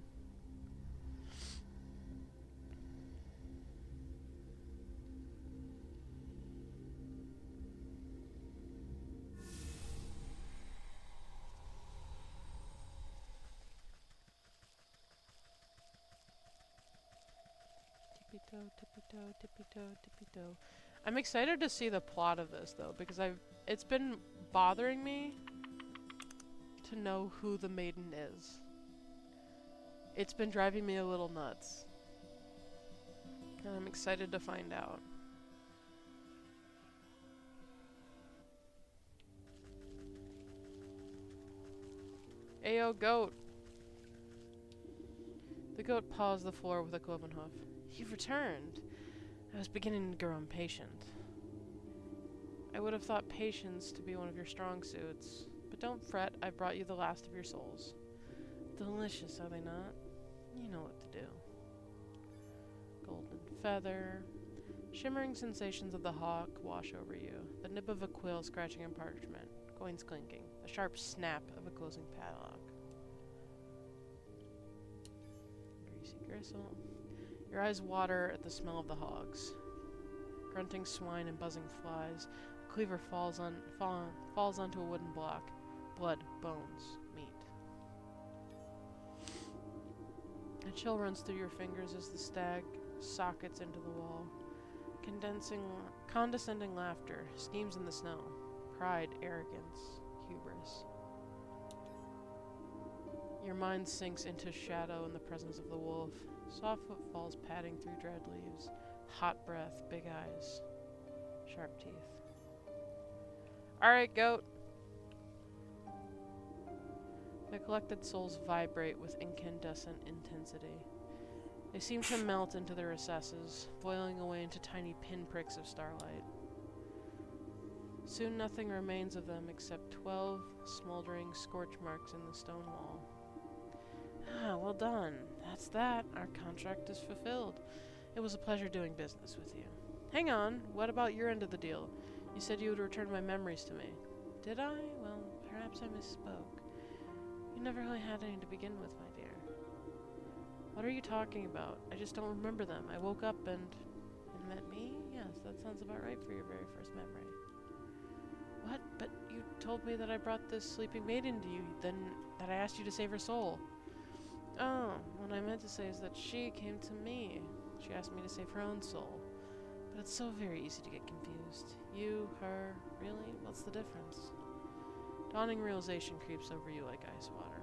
Tippy-toe, tippy-toe, tippy-toe, tippy-toe. I'm excited to see the plot of this, though, because it's been bothering me to know who the maiden is. It's been driving me a little nuts. And I'm excited to find out. Ayo, goat! The goat paws the floor with a cloven hoof. You've returned. I was beginning to grow impatient. I would have thought patience to be one of your strong suits. But don't fret, I brought you the last of your souls. Delicious, are they not? You know what to do. Golden feather. Shimmering sensations of the hawk wash over you. The nib of a quill scratching on parchment. Coins clinking. The sharp snap of a closing padlock. Greasy gristle. Your eyes water at the smell of the hogs. Grunting swine and buzzing flies. The cleaver falls onto a wooden block. Blood, bones, meat. A chill runs through your fingers as the stag sockets into the wall. Condescending laughter steams in the snow. Pride, arrogance, hubris. Your mind sinks into shadow in the presence of the wolf. Soft footfalls padding through dried leaves. Hot breath, big eyes, sharp teeth. Alright, goat. The collected souls vibrate with incandescent intensity. They seem to melt into their recesses, boiling away into tiny pinpricks of starlight. Soon nothing remains of them except 12 smoldering scorch marks in the stone wall. Ah, well done. That's that. Our contract is fulfilled. It was a pleasure doing business with you. Hang on, what about your end of the deal? You said you would return my memories to me. Did I? Well, perhaps I misspoke. You never really had any to begin with, my dear. What are you talking about? I just don't remember them. I woke up and met me? Yes, that sounds about right for your very first memory. What? But you told me that I brought this sleeping maiden to you, then that I asked you to save her soul. Oh, what I meant to say is that she came to me. She asked me to save her own soul. But it's so very easy to get confused. You, her, really? What's the difference? Dawning realization creeps over you like ice water.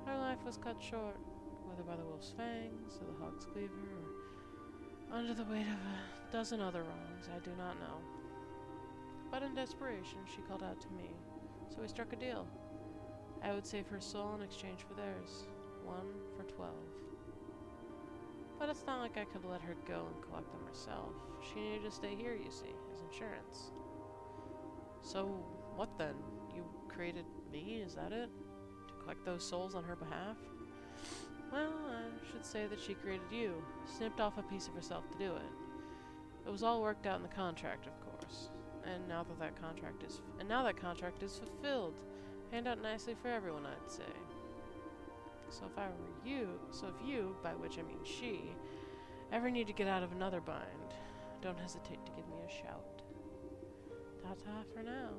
Her life was cut short, whether by the wolf's fangs, or the hog's cleaver, or under the weight of a dozen other wrongs, I do not know. But in desperation, she called out to me, so we struck a deal. I would save her soul in exchange for theirs, 1 for 12. But it's not like I could let her go and collect them herself. She needed to stay here, you see, as insurance. So, what then? You created me, is that it? To collect those souls on her behalf? Well, I should say that she created you, snipped off a piece of herself to do it. It was all worked out in the contract, of course. And now that contract is fulfilled. Hand out nicely for everyone, I'd say. So if you, by which I mean she, ever need to get out of another bind, don't hesitate to give me a shout. Ta-ta for now.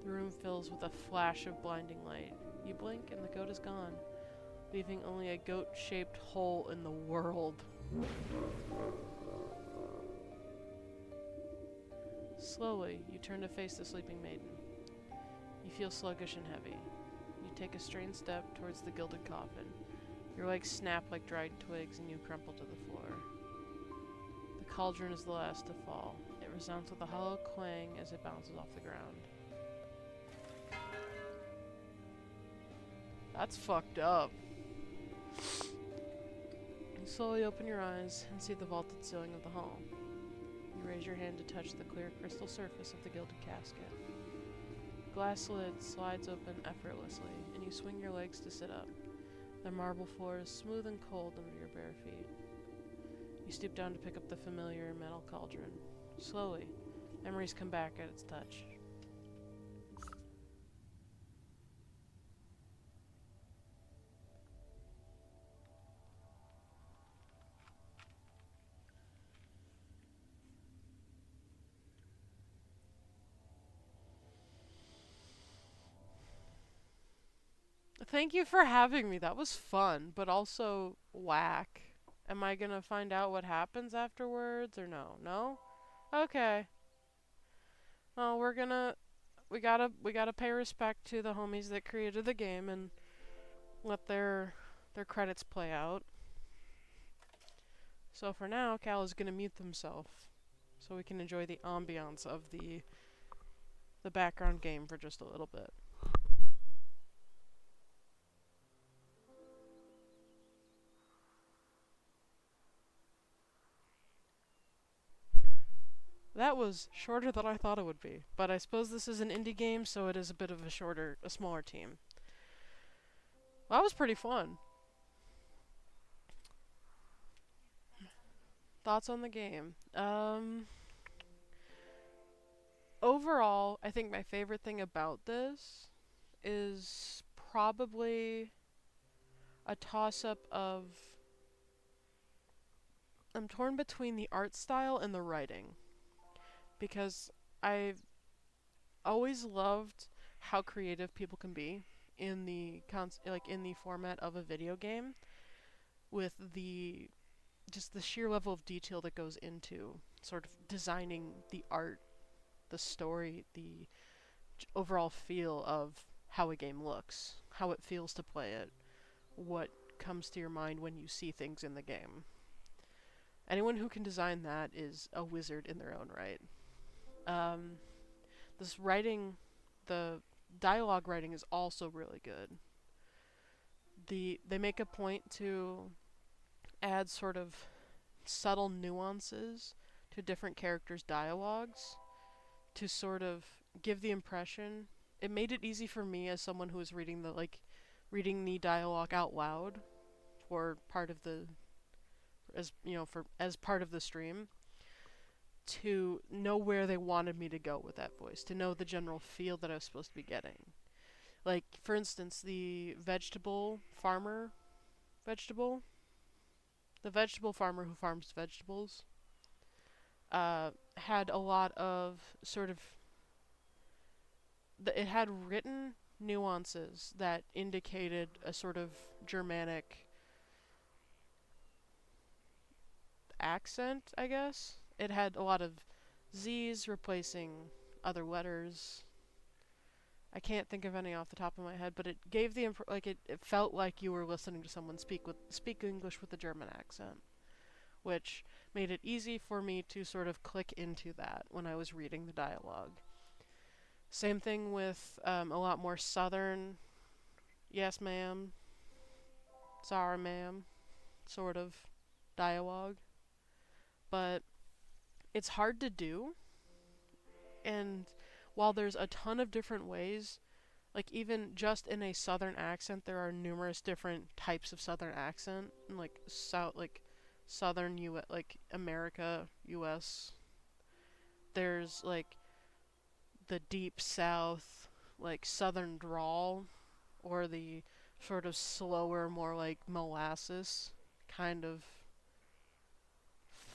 The room fills with a flash of blinding light. You blink and the goat is gone, leaving only a goat-shaped hole in the world. Slowly, you turn to face the sleeping maiden. You feel sluggish and heavy. You take a strained step towards the gilded coffin. Your legs snap like dried twigs and you crumple to the floor. The cauldron is the last to fall. It resounds with a hollow clang as it bounces off the ground. That's fucked up. You slowly open your eyes and see the vaulted ceiling of the hall. You raise your hand to touch the clear crystal surface of the gilded casket. The glass lid slides open effortlessly, and you swing your legs to sit up. The marble floor is smooth and cold under your bare feet. You stoop down to pick up the familiar metal cauldron. Slowly, memories come back at its touch. Thank you for having me. That was fun, but also whack. Am I gonna find out what happens afterwards or no? No? Okay. Well, we gotta pay respect to the homies that created the game and let their credits play out. So for now, Cal is gonna mute himself so we can enjoy the ambiance of the background game for just a little bit. That was shorter than I thought it would be, but I suppose this is an indie game, so it is a bit of a smaller team. Well, that was pretty fun. Thoughts on the game? Overall, I think my favorite thing about this is probably a toss-up of I'm torn between the art style and the writing because I've always loved how creative people can be in the in the format of a video game with the just the sheer level of detail that goes into sort of designing the art, the story, the overall feel of how a game looks, how it feels to play it, what comes to your mind when you see things in the game. Anyone who can design that is a wizard in their own right. Um, this writing, the dialogue writing is also really good. They make a point to add sort of subtle nuances to different characters' dialogues to sort of give the impression. It made it easy for me as someone who was reading the dialogue out loud for part of the as for as part of the stream to know where they wanted me to go with that voice, to know the general feel that I was supposed to be getting. Like, for instance, vegetable, the vegetable farmer who farms vegetables, had a lot of sort of, it had written nuances that indicated a sort of Germanic accent, I guess. It had a lot of Z's replacing other letters. I can't think of any off the top of my head, but it gave it felt like you were listening to someone speak English with a German accent, which made it easy for me to sort of click into that when I was reading the dialogue. Same thing with a lot more southern, yes ma'am, sorry ma'am, sort of dialogue. But it's hard to do, and while there's a ton of different ways, like even just in a southern accent, there are numerous different types of southern accent, and like southern like America, US. There's like the deep south, like southern drawl, or the sort of slower, more like molasses kind of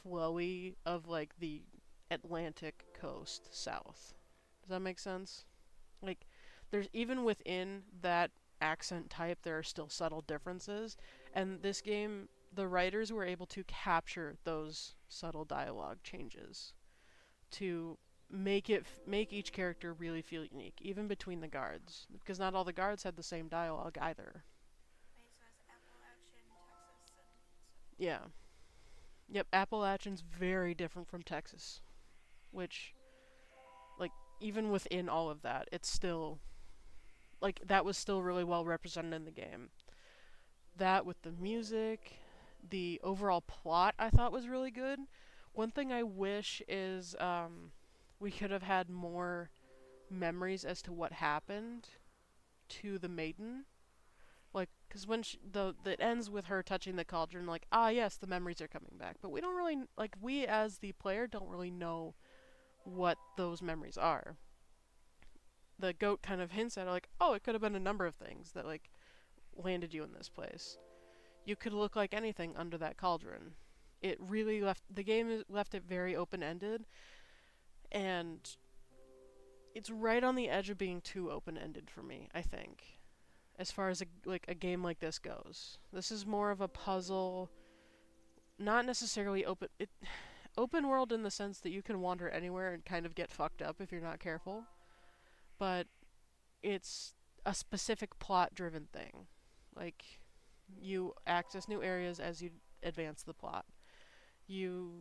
flowy of like the Atlantic coast south. Does that make sense? Like, there's even within that accent type, there are still subtle differences. And this game, the writers were able to capture those subtle dialogue changes to make each character really feel unique, even between the guards, because not all the guards had the same dialogue either. Wait, so it's Appalachian, Texas, and stuff. Yeah. Yep, Appalachian's very different from Texas, which, like, even within all of that, it's still like that was still really well represented in the game. That with the music, the overall plot I thought was really good. One thing I wish is we could have had more memories as to what happened to the maiden. Like, because when it ends with her touching the cauldron, like, ah, yes, the memories are coming back. But we don't really, like, we as the player don't really know what those memories are. The goat kind of hints at it, like, oh, it could have been a number of things that, like, landed you in this place. You could look like anything under that cauldron. It really the game left it very open ended, and it's right on the edge of being too open ended for me, I think. As far as a game like this goes. This is more of a puzzle, not necessarily open world in the sense that you can wander anywhere and kind of get fucked up if you're not careful, but it's a specific plot driven thing. Like, you access new areas as you advance the plot. You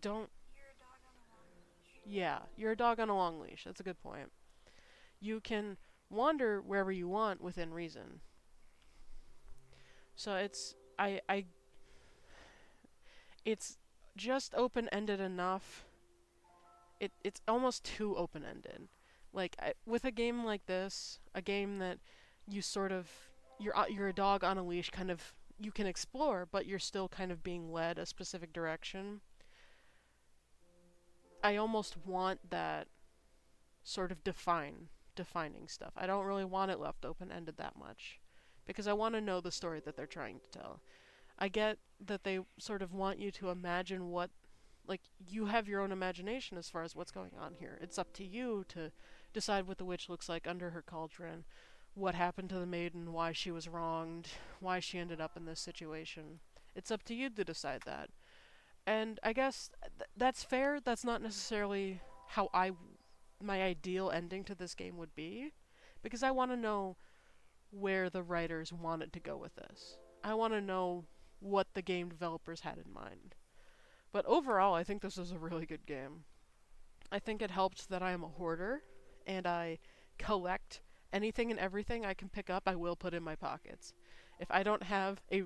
don't. You're a dog on a long leash. Yeah, you're a dog on a long leash. That's a good point. You can wander wherever you want within reason. So it's just open ended enough. It's almost too open ended. Like with a game like this, a game that you sort of you're a dog on a leash, kind of you can explore, but you're still kind of being led a specific direction. I almost want that sort of defining stuff. I don't really want it left open ended that much because I want to know the story that they're trying to tell. I get that they sort of want you to imagine what, like, you have your own imagination as far as what's going on here. It's up to you to decide what the witch looks like under her cauldron, what happened to the maiden, why she was wronged, why she ended up in this situation. It's up to you to decide that. And I guess that's fair. That's not necessarily how my ideal ending to this game would be, because I want to know where the writers wanted to go with this. I want to know what the game developers had in mind. But overall, I think this is a really good game. I think it helped that I am a hoarder and I collect anything and everything I can pick up, I will put in my pockets. If I don't have a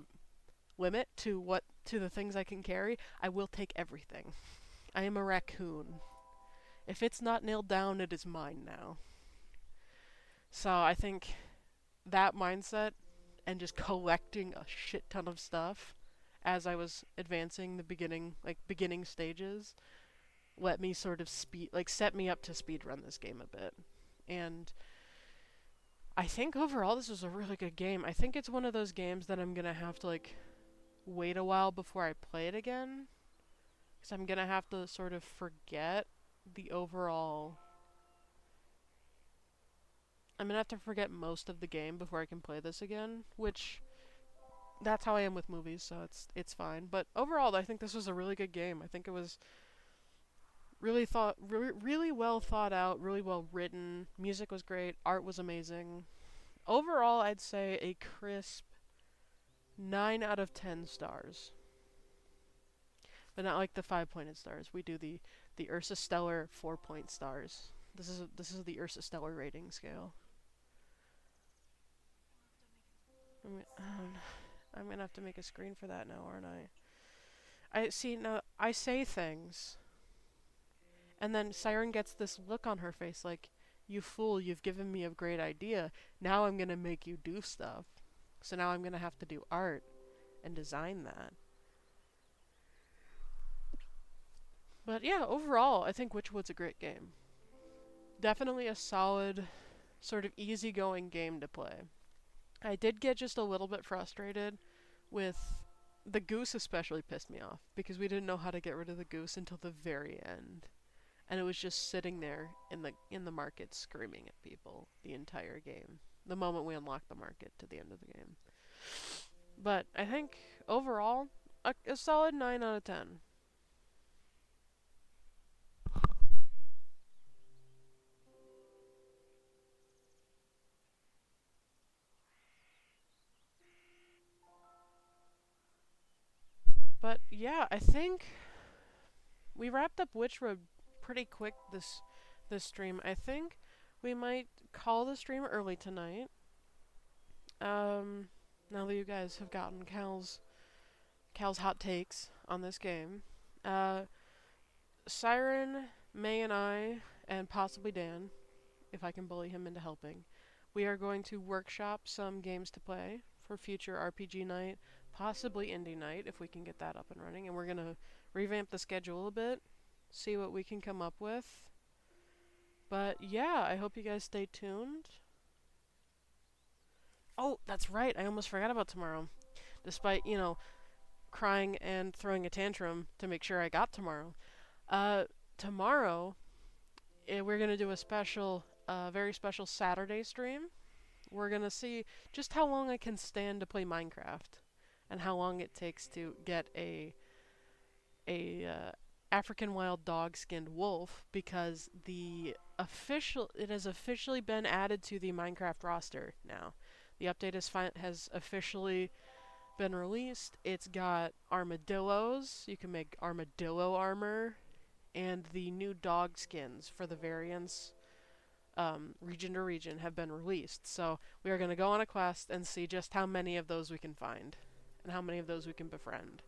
limit to the things I can carry, I will take everything. I am a raccoon. If it's not nailed down, it is mine now. So I think that mindset and just collecting a shit ton of stuff as I was advancing the beginning stages let me sort of set me up to speed run this game a bit. And I think overall this was a really good game. I think it's one of those games that I'm going to have to wait a while before I play it again, cuz I'm going to have to sort of forget the overall I'm going to have to forget most of the game before I can play this again, which that's how I am with movies, so it's fine. But overall, I think this was a really good game. I think it was really well thought out, really well written. Music was great, art was amazing. Overall, I'd say a crisp 9 out of 10 stars. But not like the 5-pointed stars. We do the Ursa Stellar 4-point stars. This is the Ursa Stellar rating scale. I'm gonna have to make a screen for that now, aren't I? I see now. I say things, and then Siren gets this look on her face like, "You fool! You've given me a great idea. Now I'm gonna make you do stuff. So now I'm gonna have to do art and design that." But yeah, overall, I think Wytchwood's a great game. Definitely a solid, sort of easygoing game to play. I did get just a little bit frustrated with the goose especially pissed me off because we didn't know how to get rid of the goose until the very end. And it was just sitting there in the market screaming at people the entire game. The moment we unlocked the market to the end of the game. But I think overall a solid 9 out of 10. But yeah, I think we wrapped up Wytchwood pretty quick this stream. I think we might call the stream early tonight. Now that you guys have gotten Cal's hot takes on this game. Uh, Siren, May, and I, and possibly Dan, if I can bully him into helping, we are going to workshop some games to play for future RPG night, possibly indie night if we can get that up and running, and we're going to revamp the schedule a bit, see what we can come up with. But yeah, I hope you guys stay tuned. Oh, that's right, I almost forgot about tomorrow. Despite, crying and throwing a tantrum to make sure I got tomorrow. Tomorrow, we're going to do a very special Saturday stream. We're going to see just how long I can stand to play Minecraft and how long it takes to get a African wild dog skinned wolf because it has officially been added to the Minecraft roster now. The update has officially been released. It's got armadillos. You can make armadillo armor, and the new dog skins for the variants, region to region, have been released. So we are going to go on a quest and see just how many of those we can find, and how many of those we can befriend.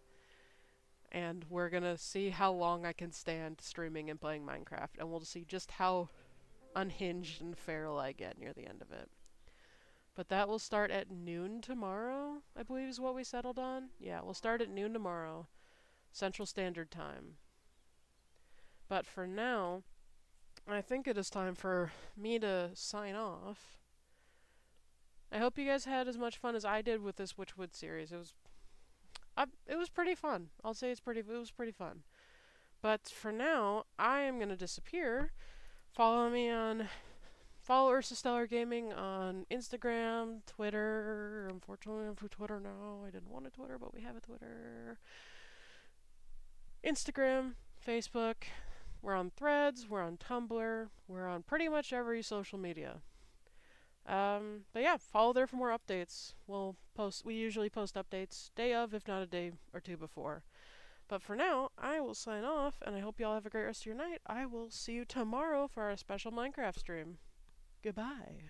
And we're going to see how long I can stand streaming and playing Minecraft, and we'll see just how unhinged and feral I get near the end of it. But that will start at noon tomorrow, I believe is what we settled on. Yeah, we'll start at noon tomorrow, Central Standard Time. But for now, I think it is time for me to sign off. I hope you guys had as much fun as I did with this Wytchwood series. It was pretty fun. I'll say it was pretty fun. But for now, I am going to disappear. Follow Ursa Stellar Gaming on Instagram, Twitter. Unfortunately, I'm for Twitter now. I didn't want a Twitter, but we have a Twitter. Instagram, Facebook. We're on Threads. We're on Tumblr. We're on pretty much every social media. But yeah, follow there for more updates. We usually post updates day of, if not a day or two before. But for now, I will sign off, and I hope y'all have a great rest of your night. I will see you tomorrow for our special Minecraft stream. Goodbye.